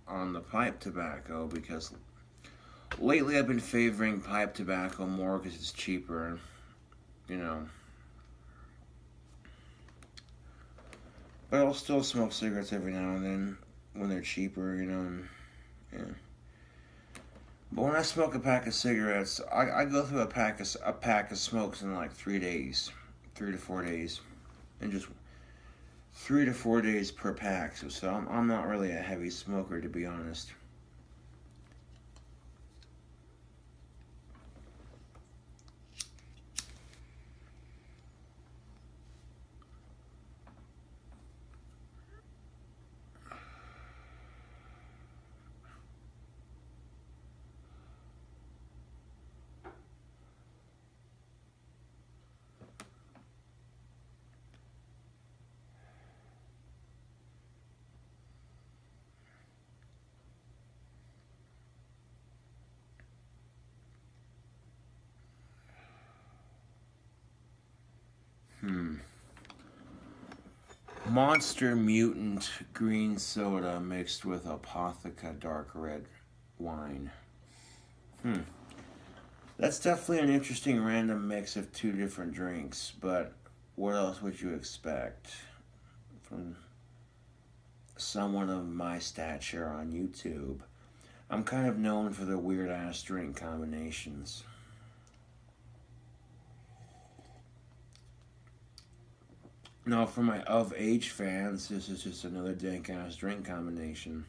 on the pipe tobacco because lately I've been favoring pipe tobacco more because it's cheaper, you know. But I'll still smoke cigarettes every now and then when they're cheaper, you know, and, yeah. But when I smoke a pack of cigarettes, I go through a pack of smokes in like 3 days, 3 to 4 days, and just 3 to 4 days per pack. So I'm not really a heavy smoker, to be honest. Monster Mutant green soda mixed with Apotheca dark red wine. That's definitely an interesting random mix of two different drinks, but what else would you expect from someone of my stature on YouTube? I'm kind of known for the weird ass drink combinations. Now, for my of age fans, this is just another dank ass drink combination.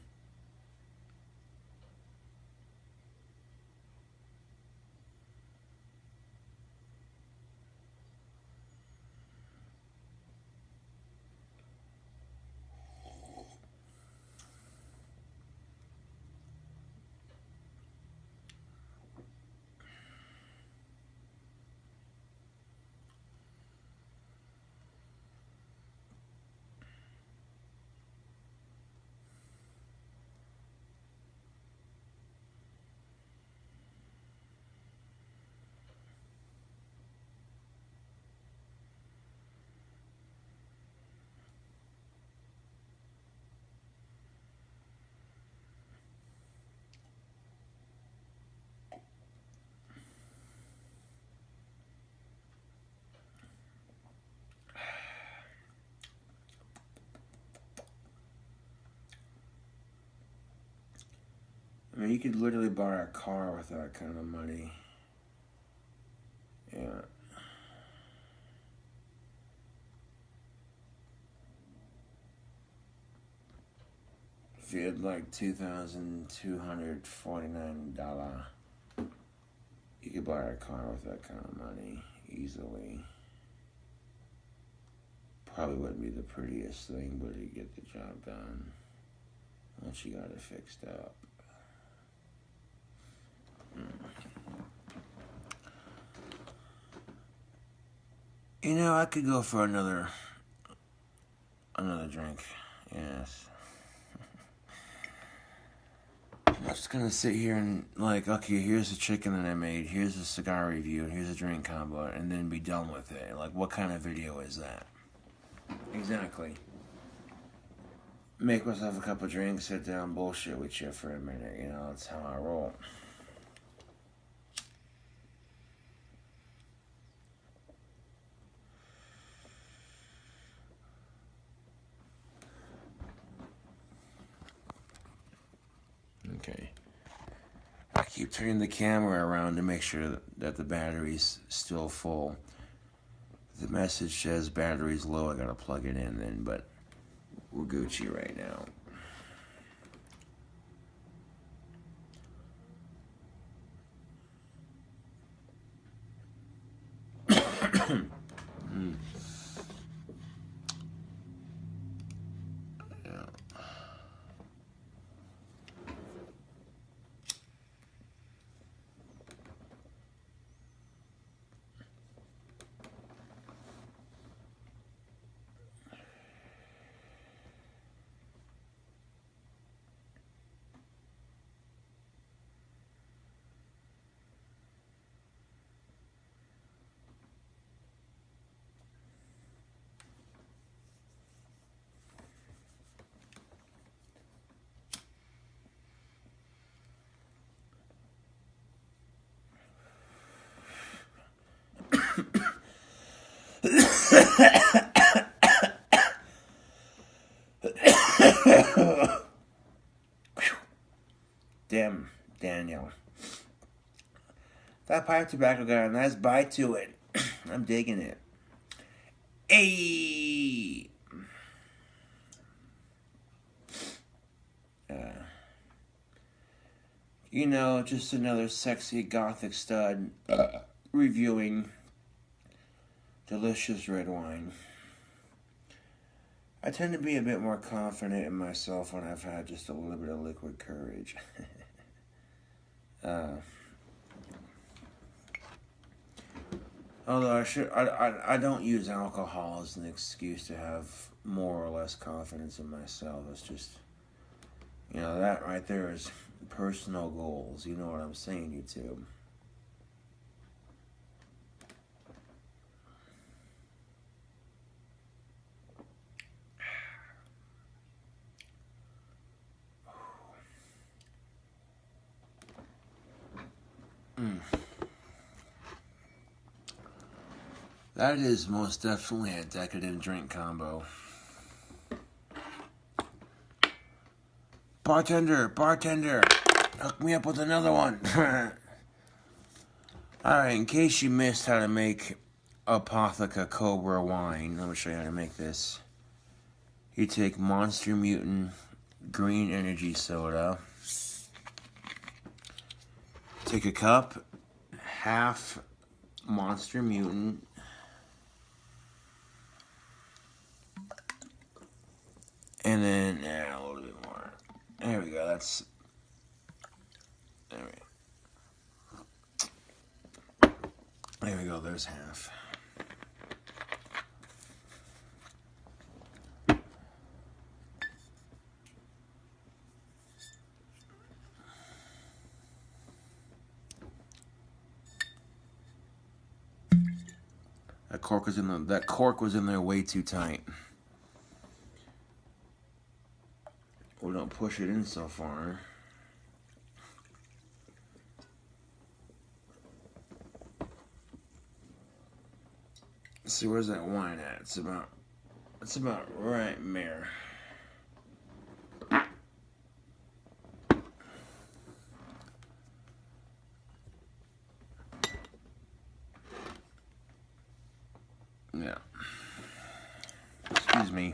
I mean, you could literally buy a car with that kind of money. Yeah. you had like $2,249, you could buy a car with that kind of money easily. Probably wouldn't be the prettiest thing, but it'd get the job done once you got it fixed up. You know, I could go for another drink. Yes. I'm just gonna sit here and like, okay, here's the chicken that I made, here's the cigar review, and here's a drink combo, and then be done with it. Like, what kind of video is that? Exactly. Make myself a couple drinks, sit down, bullshit with you for a minute. You know, that's how I roll. Okay. I keep turning the camera around to make sure that the battery's still full. The message says battery's low, I gotta plug it in then, but we're Gucci right now. Yeah. Damn, Daniel. That pipe tobacco got a nice bite to it. I'm digging it. Ayy! You know, just another sexy gothic stud reviewing delicious red wine. I tend to be a bit more confident in myself when I've had just a little bit of liquid courage. Although I don't use alcohol as an excuse to have more or less confidence in myself. It's just, you know, that right there is personal goals. You know what I'm saying, YouTube? That is most definitely a decadent drink combo. Bartender, hook me up with another one. Alright, in case you missed how to make Apotheca Cobra wine, let me show you how to make this. You take Monster Mutant green energy soda. Take a cup, half Monster Mutant, and then a little bit more. There we go. There we go. There's half. That cork was in there way too tight. We don't push it in so far. Let's see, where's that wine at? It's about right there. Yeah. Excuse me.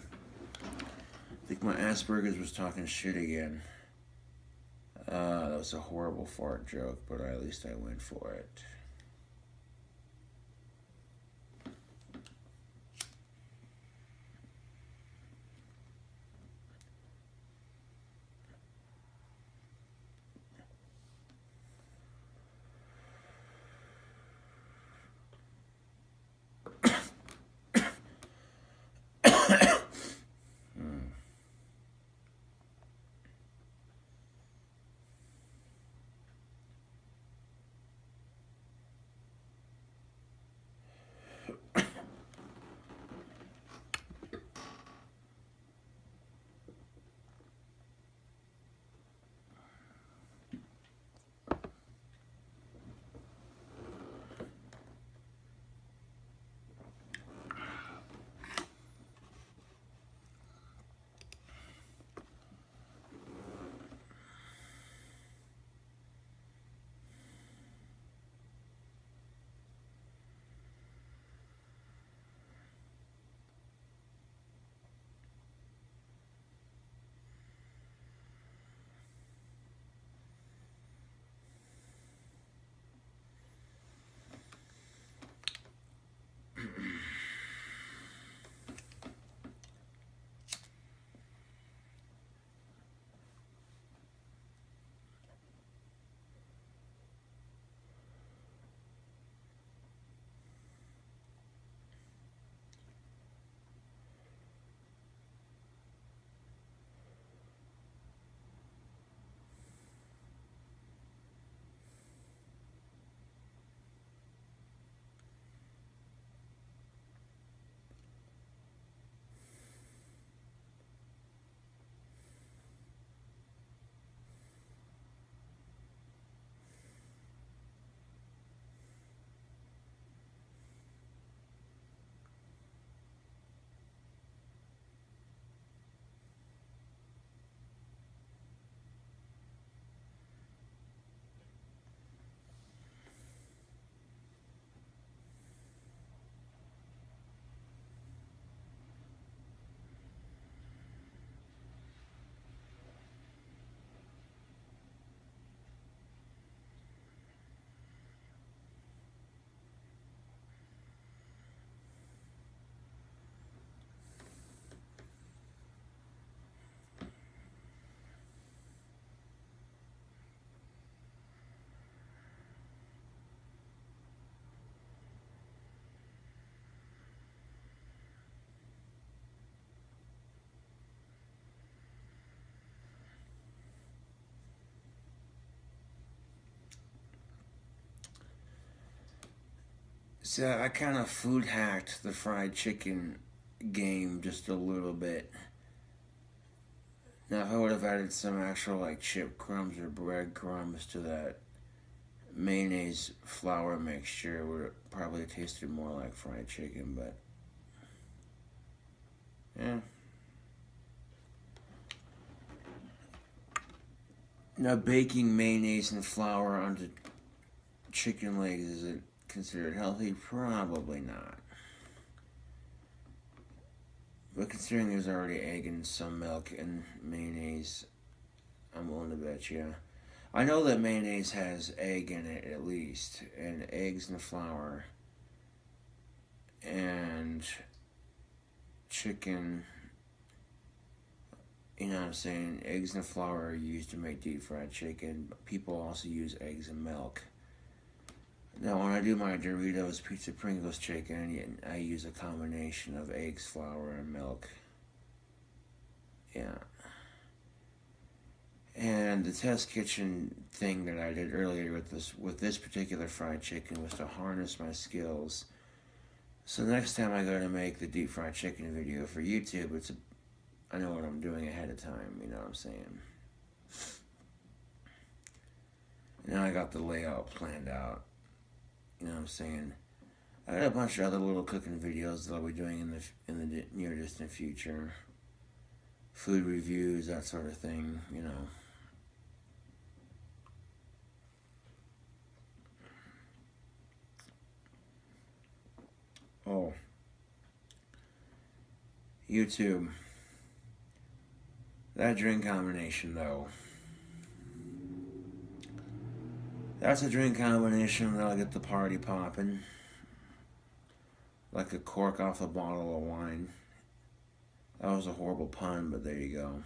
think my Asperger's was talking shit again. That was a horrible fart joke, but at least I went for it. So I kind of food hacked the fried chicken game just a little bit. Now if I would have added some actual like chip crumbs or bread crumbs to that mayonnaise flour mixture, it would have probably tasted more like fried chicken, but yeah. Now baking mayonnaise and flour onto chicken legs, is it considered healthy? Probably not. But considering there's already egg and some milk and mayonnaise, I'm willing to bet you. I know that mayonnaise has egg in it at least, and eggs and flour, and chicken. You know what I'm saying? Eggs and flour are used to make deep fried chicken. People also use eggs and milk. Now, when I do my Doritos Pizza Pringles chicken, I use a combination of eggs, flour, and milk. Yeah. And the test kitchen thing that I did earlier with this particular fried chicken was to harness my skills. So next time I go to make the deep fried chicken video for YouTube, I know what I'm doing ahead of time, you know what I'm saying? Now I got the layout planned out, you know what I'm saying? I got a bunch of other little cooking videos that I'll be doing in the near distant future. Food reviews, that sort of thing, you know. Oh. YouTube. That drink combination, though. That's a drink combination that'll get the party popping. Like a cork off a bottle of wine. That was a horrible pun, but there you go.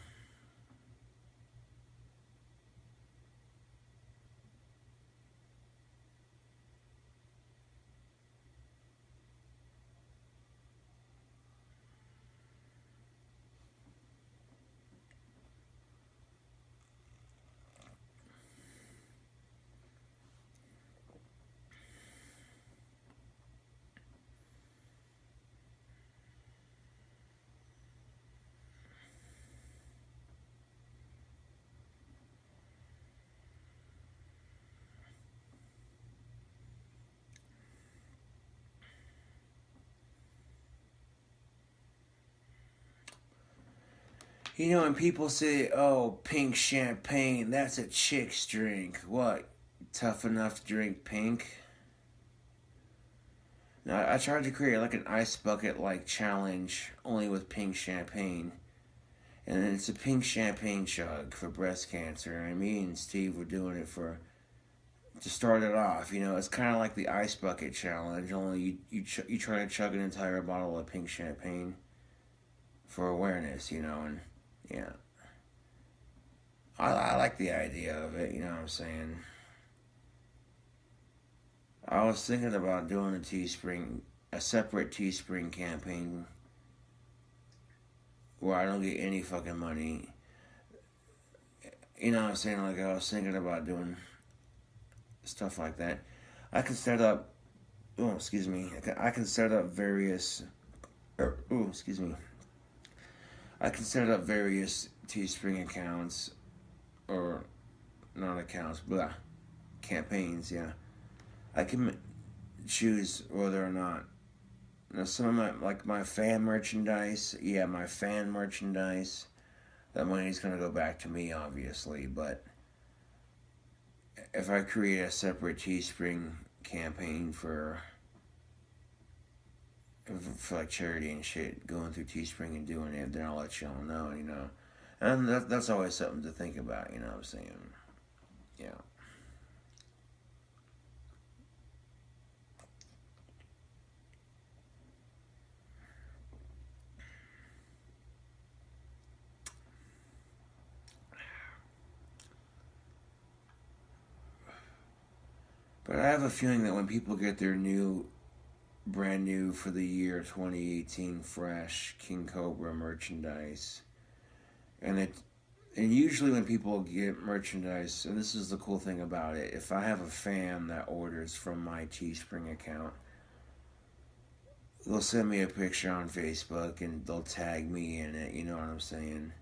You know, when people say, oh, pink champagne, that's a chick's drink. What? Tough enough to drink pink? Now, I tried to create like an ice bucket like challenge only with pink champagne. And it's a pink champagne chug for breast cancer. And me and Steve were doing it to start it off. You know, it's kind of like the ice bucket challenge, only you try to chug an entire bottle of pink champagne for awareness, you know, and yeah. I like the idea of it, you know what I'm saying? I was thinking about doing a separate Teespring campaign where I don't get any fucking money. You know what I'm saying? Like, I was thinking about doing stuff like that. I can set up, oh, excuse me, I can set up various, excuse me. I can set up various Teespring accounts, or not accounts, blah, campaigns, yeah. I can choose whether or not. Now, some of my fan merchandise, yeah, my fan merchandise, that money's gonna go back to me, obviously, but if I create a separate Teespring campaign for like charity and shit, going through Teespring and doing it, then I'll let y'all know, you know. And that's always something to think about, you know what I'm saying? Yeah. But I have a feeling that when people get their brand new for the year 2018 fresh King Cobra merchandise, and usually when people get merchandise, and this is the cool thing about it, if I have a fan that orders from my Teespring account, they'll send me a picture on Facebook and they'll tag me in it, you know what I'm saying?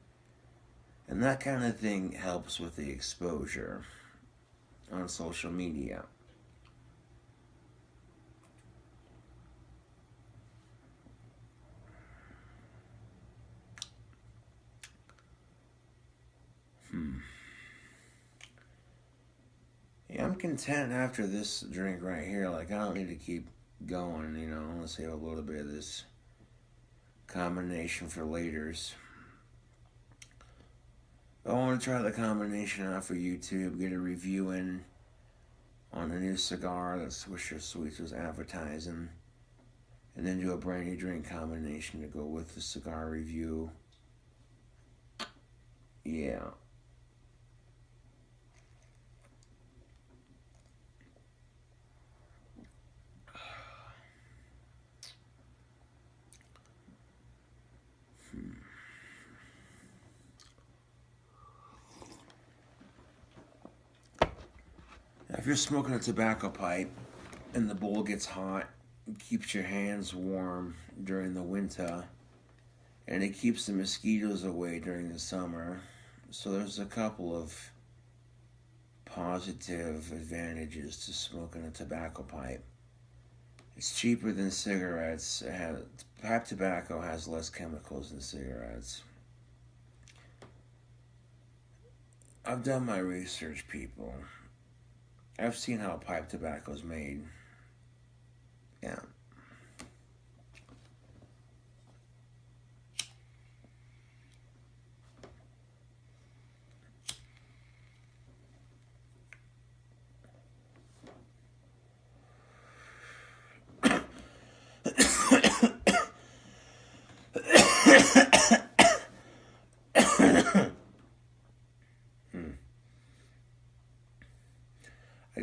And that kind of thing helps with the exposure on social media. Yeah, I'm content after this drink right here. Like, I don't need to keep going, you know. I want to save a little bit of this combination for laters. I want to try the combination out for YouTube, get a review in on a new cigar that Swisher Sweets was advertising, and then do a brand new drink combination to go with the cigar review. Yeah. If you're smoking a tobacco pipe and the bowl gets hot, it keeps your hands warm during the winter, and it keeps the mosquitoes away during the summer. So there's a couple of positive advantages to smoking a tobacco pipe. It's cheaper than cigarettes. Pipe tobacco has less chemicals than cigarettes. I've done my research, people. I've seen how pipe tobacco is made. Yeah.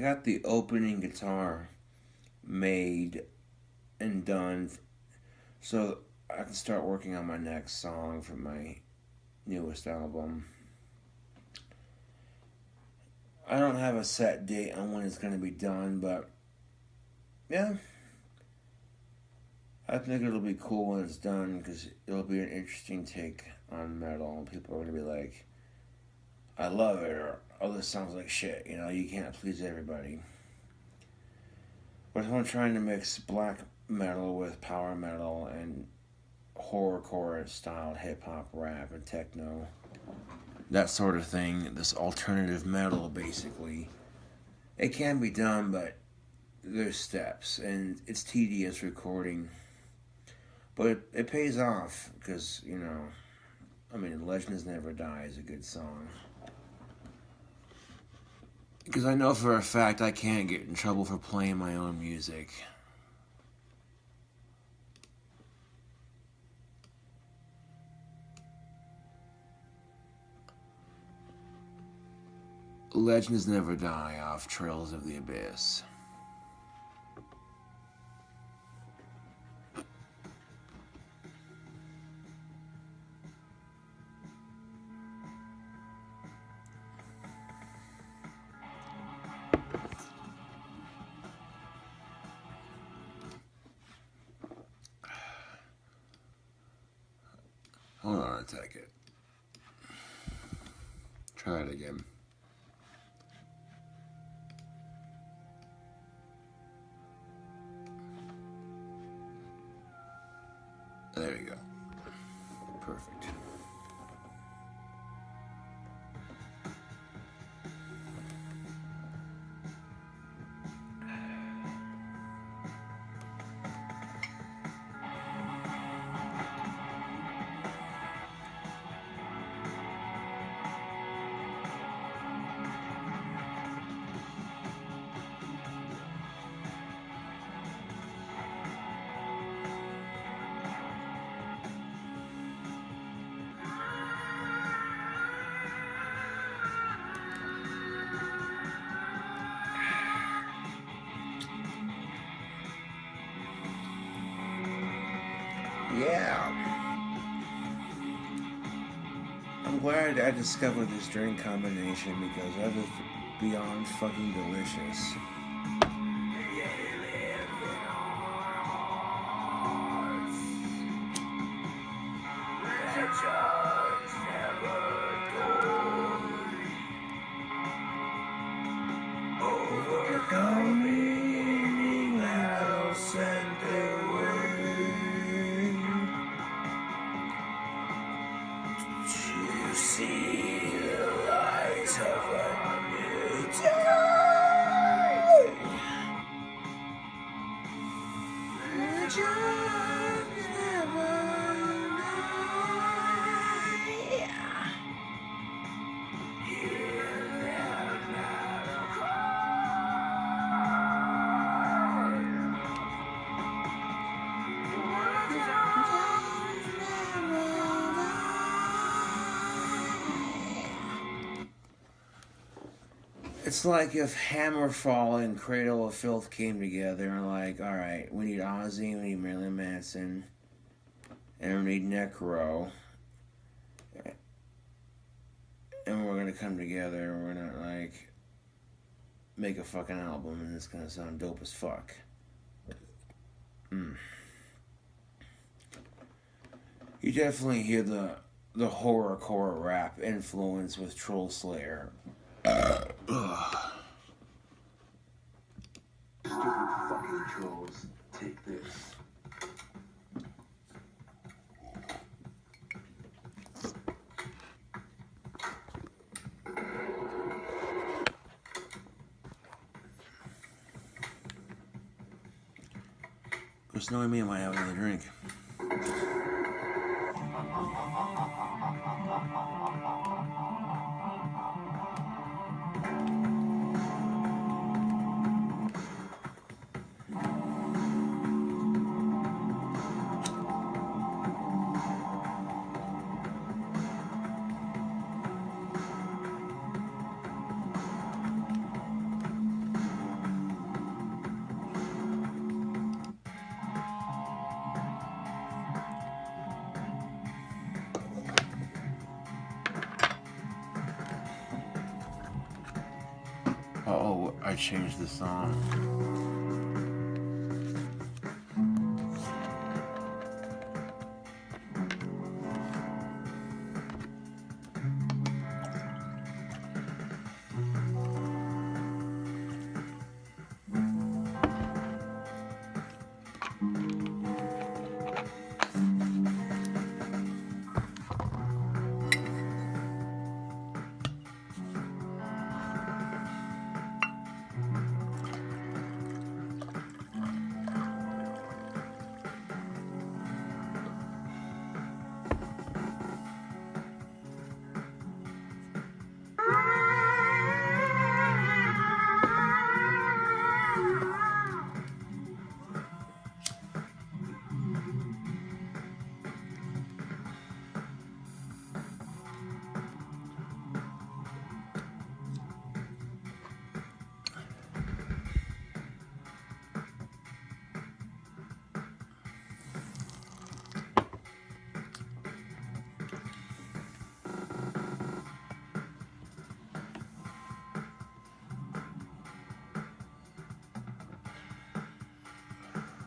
got the opening guitar made and done, so I can start working on my next song for my newest album. I don't have a set date on when it's going to be done, but yeah, I think it'll be cool when it's done because it'll be an interesting take on metal. People are going to be like, I love it, or oh, this sounds like shit. You know, you can't please everybody. But if I'm trying to mix black metal with power metal and horrorcore style hip hop, rap, and techno, that sort of thing, this alternative metal basically, it can be done, but there's steps, and it's tedious recording. But it pays off because, you know, I mean, Legends Never Die is a good song. Because I know for a fact I can't get in trouble for playing my own music. Legends Never Die off Trails of the Abyss. Hold on a second. Try it again. There we go. Perfect. Yeah. I'm glad I discovered this drink combination because that is beyond fucking delicious. It's like if Hammerfall and Cradle of Filth came together and like, alright, we need Ozzy, we need Marilyn Manson, and we need Necro. And we're gonna come together and we're gonna like make a fucking album and it's gonna sound dope as fuck. You definitely hear the horrorcore rap influence with Troll Slayer. Stupid fucking trolls, take this. Just knowing me, I might have another drink. I changed the song.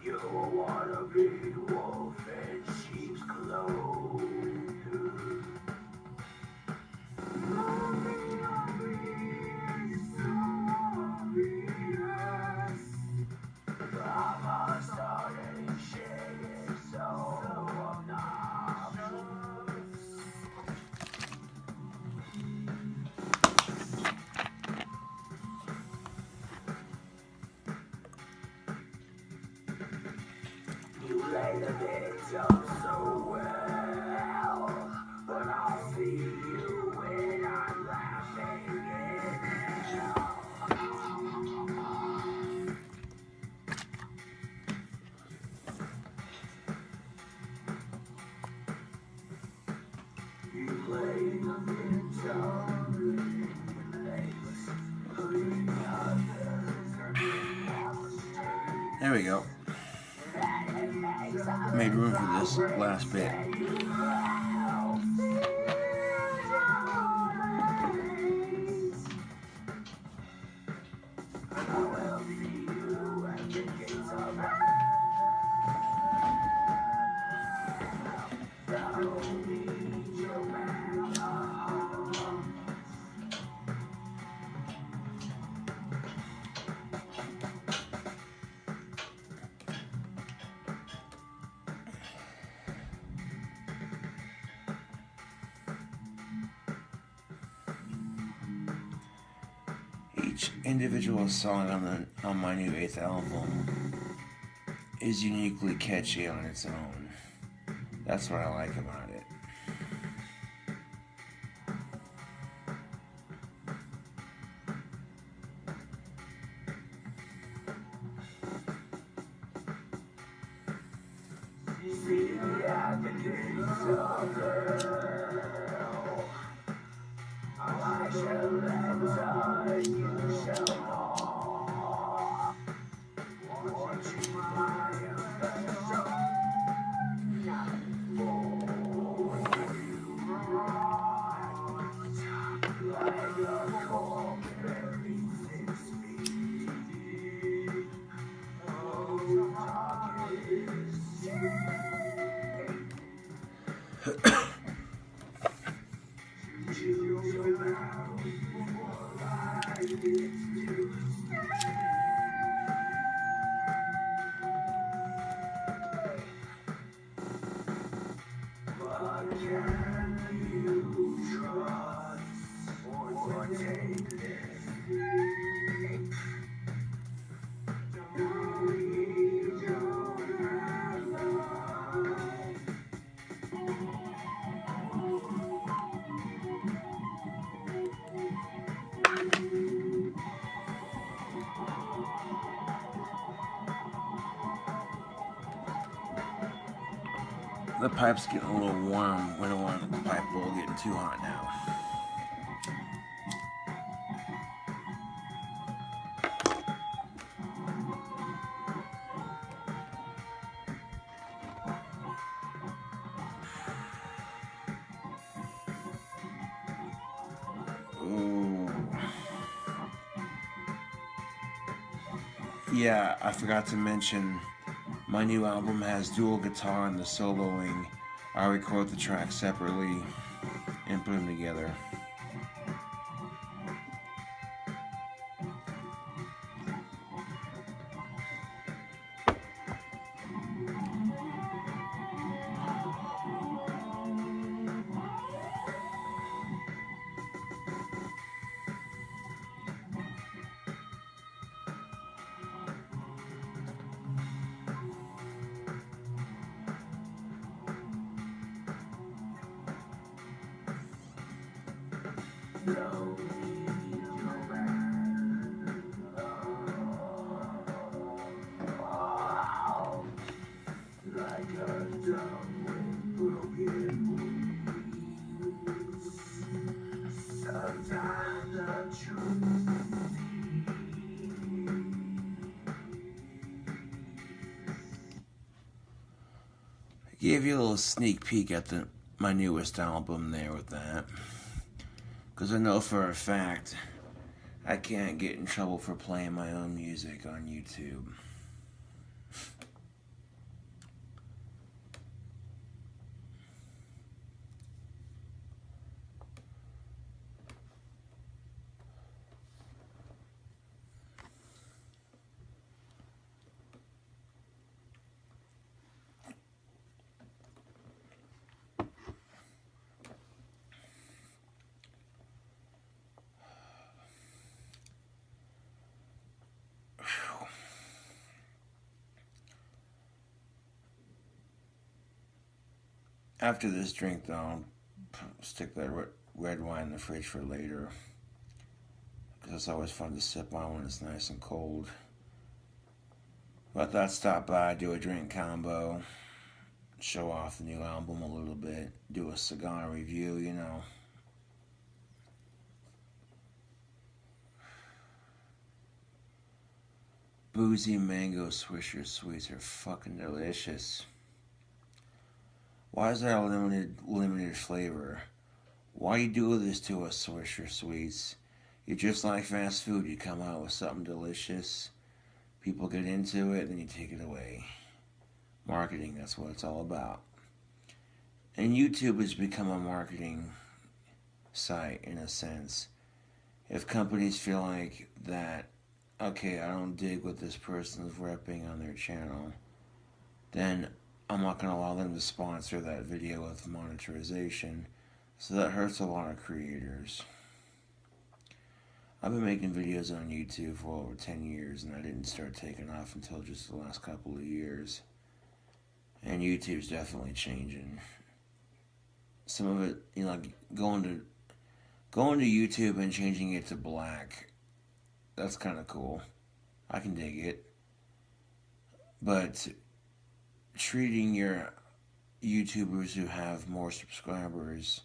You wanna be wolf in sheep's clothing. Mama started shaking so obnoxious. You lay the victim so well, but I'll see you when I'm laughing in hell. You play the victim in place, putting others are being. There we go. Made room for this last bit. Each individual song on my new 8th album is uniquely catchy on its own. That's what I like about it. The pipe's getting a little warm. We don't want the pipe bowl getting too hot now. Ooh. Yeah, I forgot to mention, my new album has dual guitar and the soloing. I record the tracks separately and put them together. I gave you a little sneak peek at my newest album there with that. Because I know for a fact I can't get in trouble for playing my own music on YouTube. After this drink, though, I'll stick that red wine in the fridge for later. Because it's always fun to sip on when it's nice and cold. But I thought I'd stop by, do a drink combo, show off the new album a little bit, do a cigar review, you know. Boozy mango Swisher Sweets are fucking delicious. Why is that a limited flavor? Why you do this to us, Swisher Sweets? You're just like fast food. You come out with something delicious, people get into it, then you take it away. Marketing, that's what it's all about. And YouTube has become a marketing site in a sense. If companies feel like that, okay, I don't dig what this person is repping on their channel, then I'm not going to allow them to sponsor that video with monetization. So that hurts a lot of creators. I've been making videos on YouTube for over 10 years, and I didn't start taking off until just the last couple of years. And YouTube's definitely changing. Some of it, you know, like going to YouTube and changing it to black, that's kind of cool. I can dig it. But treating your YouTubers who have more subscribers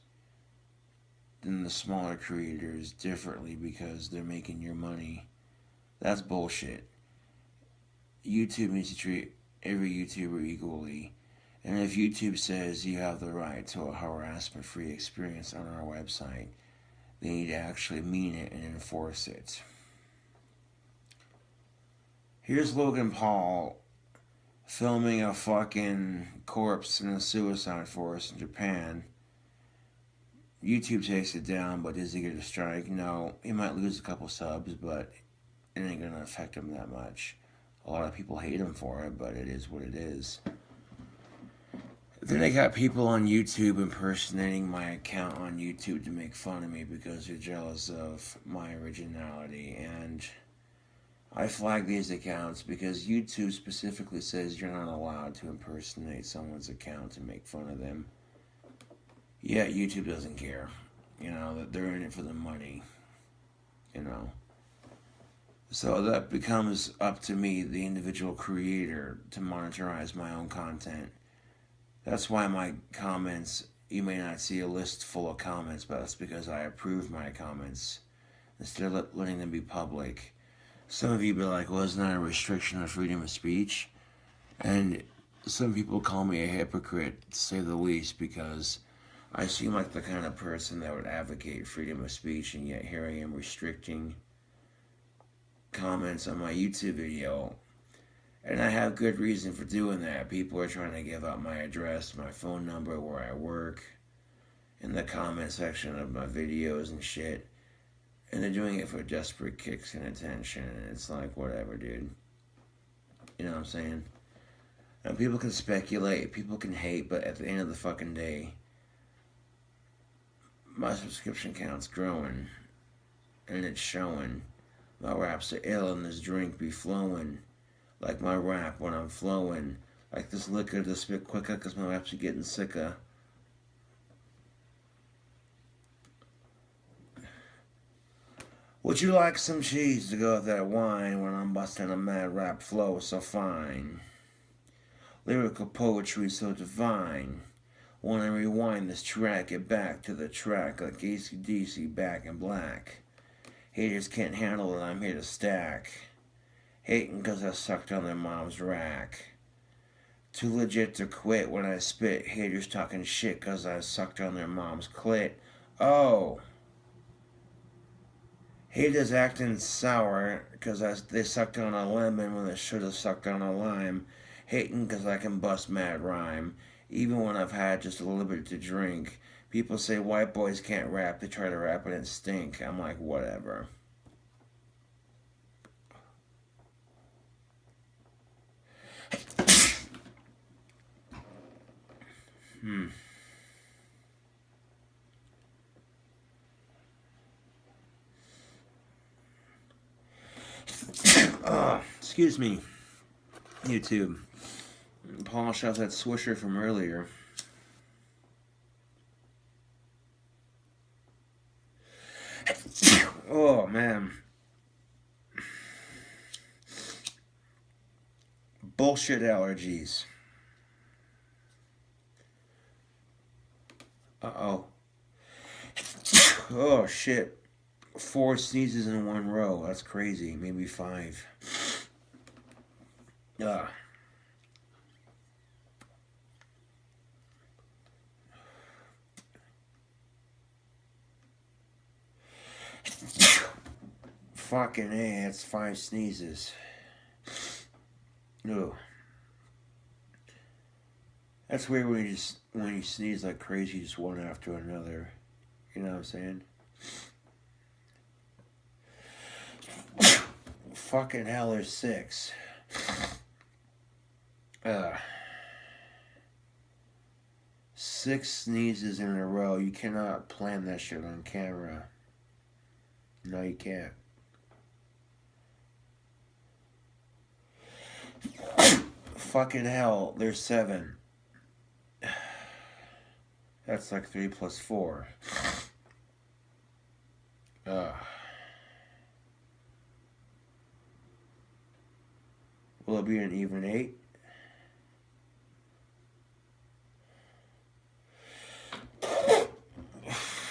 than the smaller creators differently because they're making your money, that's bullshit. YouTube needs to treat every YouTuber equally. And if YouTube says you have the right to a harassment-free experience on our website, they need to actually mean it and enforce it. Here's Logan Paul filming a fucking corpse in a suicide forest in Japan. YouTube takes it down, but does he get a strike? No. He might lose a couple subs, but it ain't gonna affect him that much. A lot of people hate him for it, but it is what it is. Then I got people on YouTube impersonating my account on YouTube to make fun of me because they're jealous of my originality. And I flag these accounts because YouTube specifically says you're not allowed to impersonate someone's account and make fun of them. Yet YouTube doesn't care. You know, that they're in it for the money. You know. So that becomes up to me, the individual creator, to monetize my own content. That's why my comments, you may not see a list full of comments, but that's because I approve my comments instead of letting them be public. Some of you be like, well, isn't that a restriction of freedom of speech? And some people call me a hypocrite, to say the least, because I seem like the kind of person that would advocate freedom of speech, and yet here I am restricting comments on my YouTube video. And I have good reason for doing that. People are trying to give out my address, my phone number, where I work, in the comment section of my videos and shit. And they're doing it for desperate kicks and attention. And it's like, whatever, dude. You know what I'm saying? And people can speculate, people can hate, but at the end of the fucking day, my subscription count's growing. And it's showing. My raps are ill and this drink be flowing. Like my rap when I'm flowing. Like this liquor to spit quicker because my raps are getting sicker. Would you like some cheese to go with that wine when I'm busting a mad rap flow so fine? Lyrical poetry so divine. Wanna rewind this track, get back to the track like AC/DC back in black. Haters can't handle it, I'm here to stack. Hating cause I sucked on their mom's rack. Too legit to quit when I spit. Haters talking shit cause I sucked on their mom's clit. Oh. Haters acting sour cause they sucked on a lemon when they should have sucked on a lime. Hating cause I can bust mad rhyme. Even when I've had just a little bit to drink. People say white boys can't rap. They try to rap it and stink. I'm like, whatever. Excuse me, YouTube. Polish off that swisher from earlier. Oh, man. Bullshit allergies. Uh-oh. Oh, shit. 4 sneezes in one row. That's crazy. Maybe 5. Fucking A, that's 5 sneezes. Ugh. That's weird when you sneeze like crazy, just one after another. You know what I'm saying? Fucking hell, there's 6. 6 sneezes in a row. You cannot plan that shit on camera. No, you can't. Fucking hell, there's 7. That's like 3 plus 4. Will it be an even 8?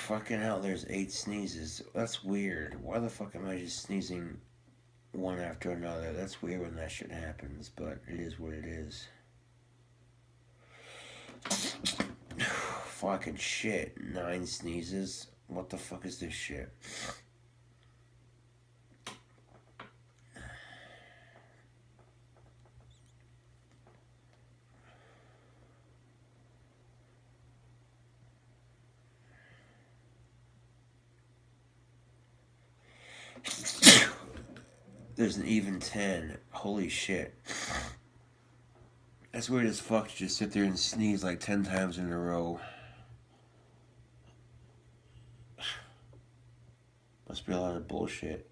Fucking hell, there's 8 sneezes. That's weird. Why the fuck am I just sneezing one after another? That's weird when that shit happens, but it is what it is. Fucking shit. 9 sneezes. What the fuck is this shit? There's an even 10. Holy shit. That's weird as fuck to just sit there and sneeze like 10 times in a row. Must be a lot of bullshit.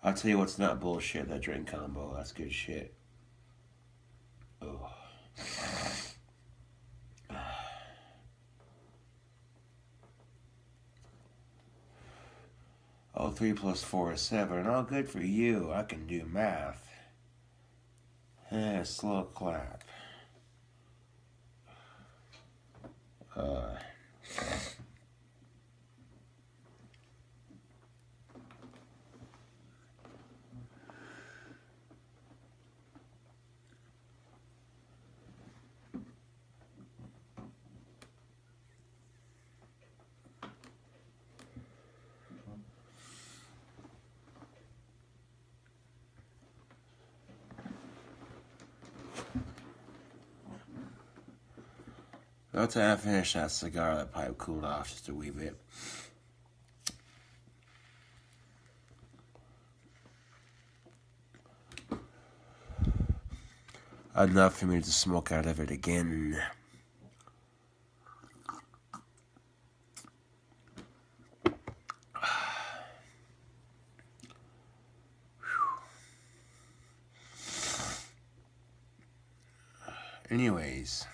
I'll tell you what's not bullshit, that drink combo. That's good shit. Oh. Oh, 3 plus 4 is 7. Oh, good for you. I can do math. Slow clap. After I finished that cigar, that pipe cooled off just a wee bit. I'd love for me to smoke out of it again. Anyways,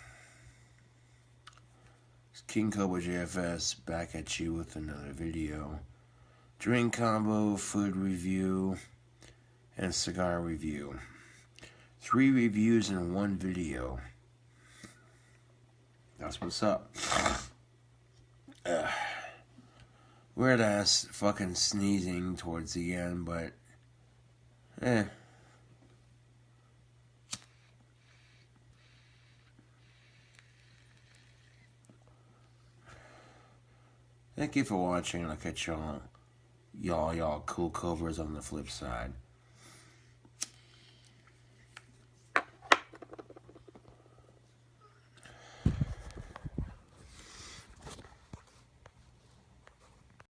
it's KingCobraJFS back at you with another video. Drink combo, food review, and cigar review. 3 reviews in 1 video. That's what's up. Weird ass fucking sneezing towards the end, but Thank you for watching, and I'll catch y'all cool covers on the flip side.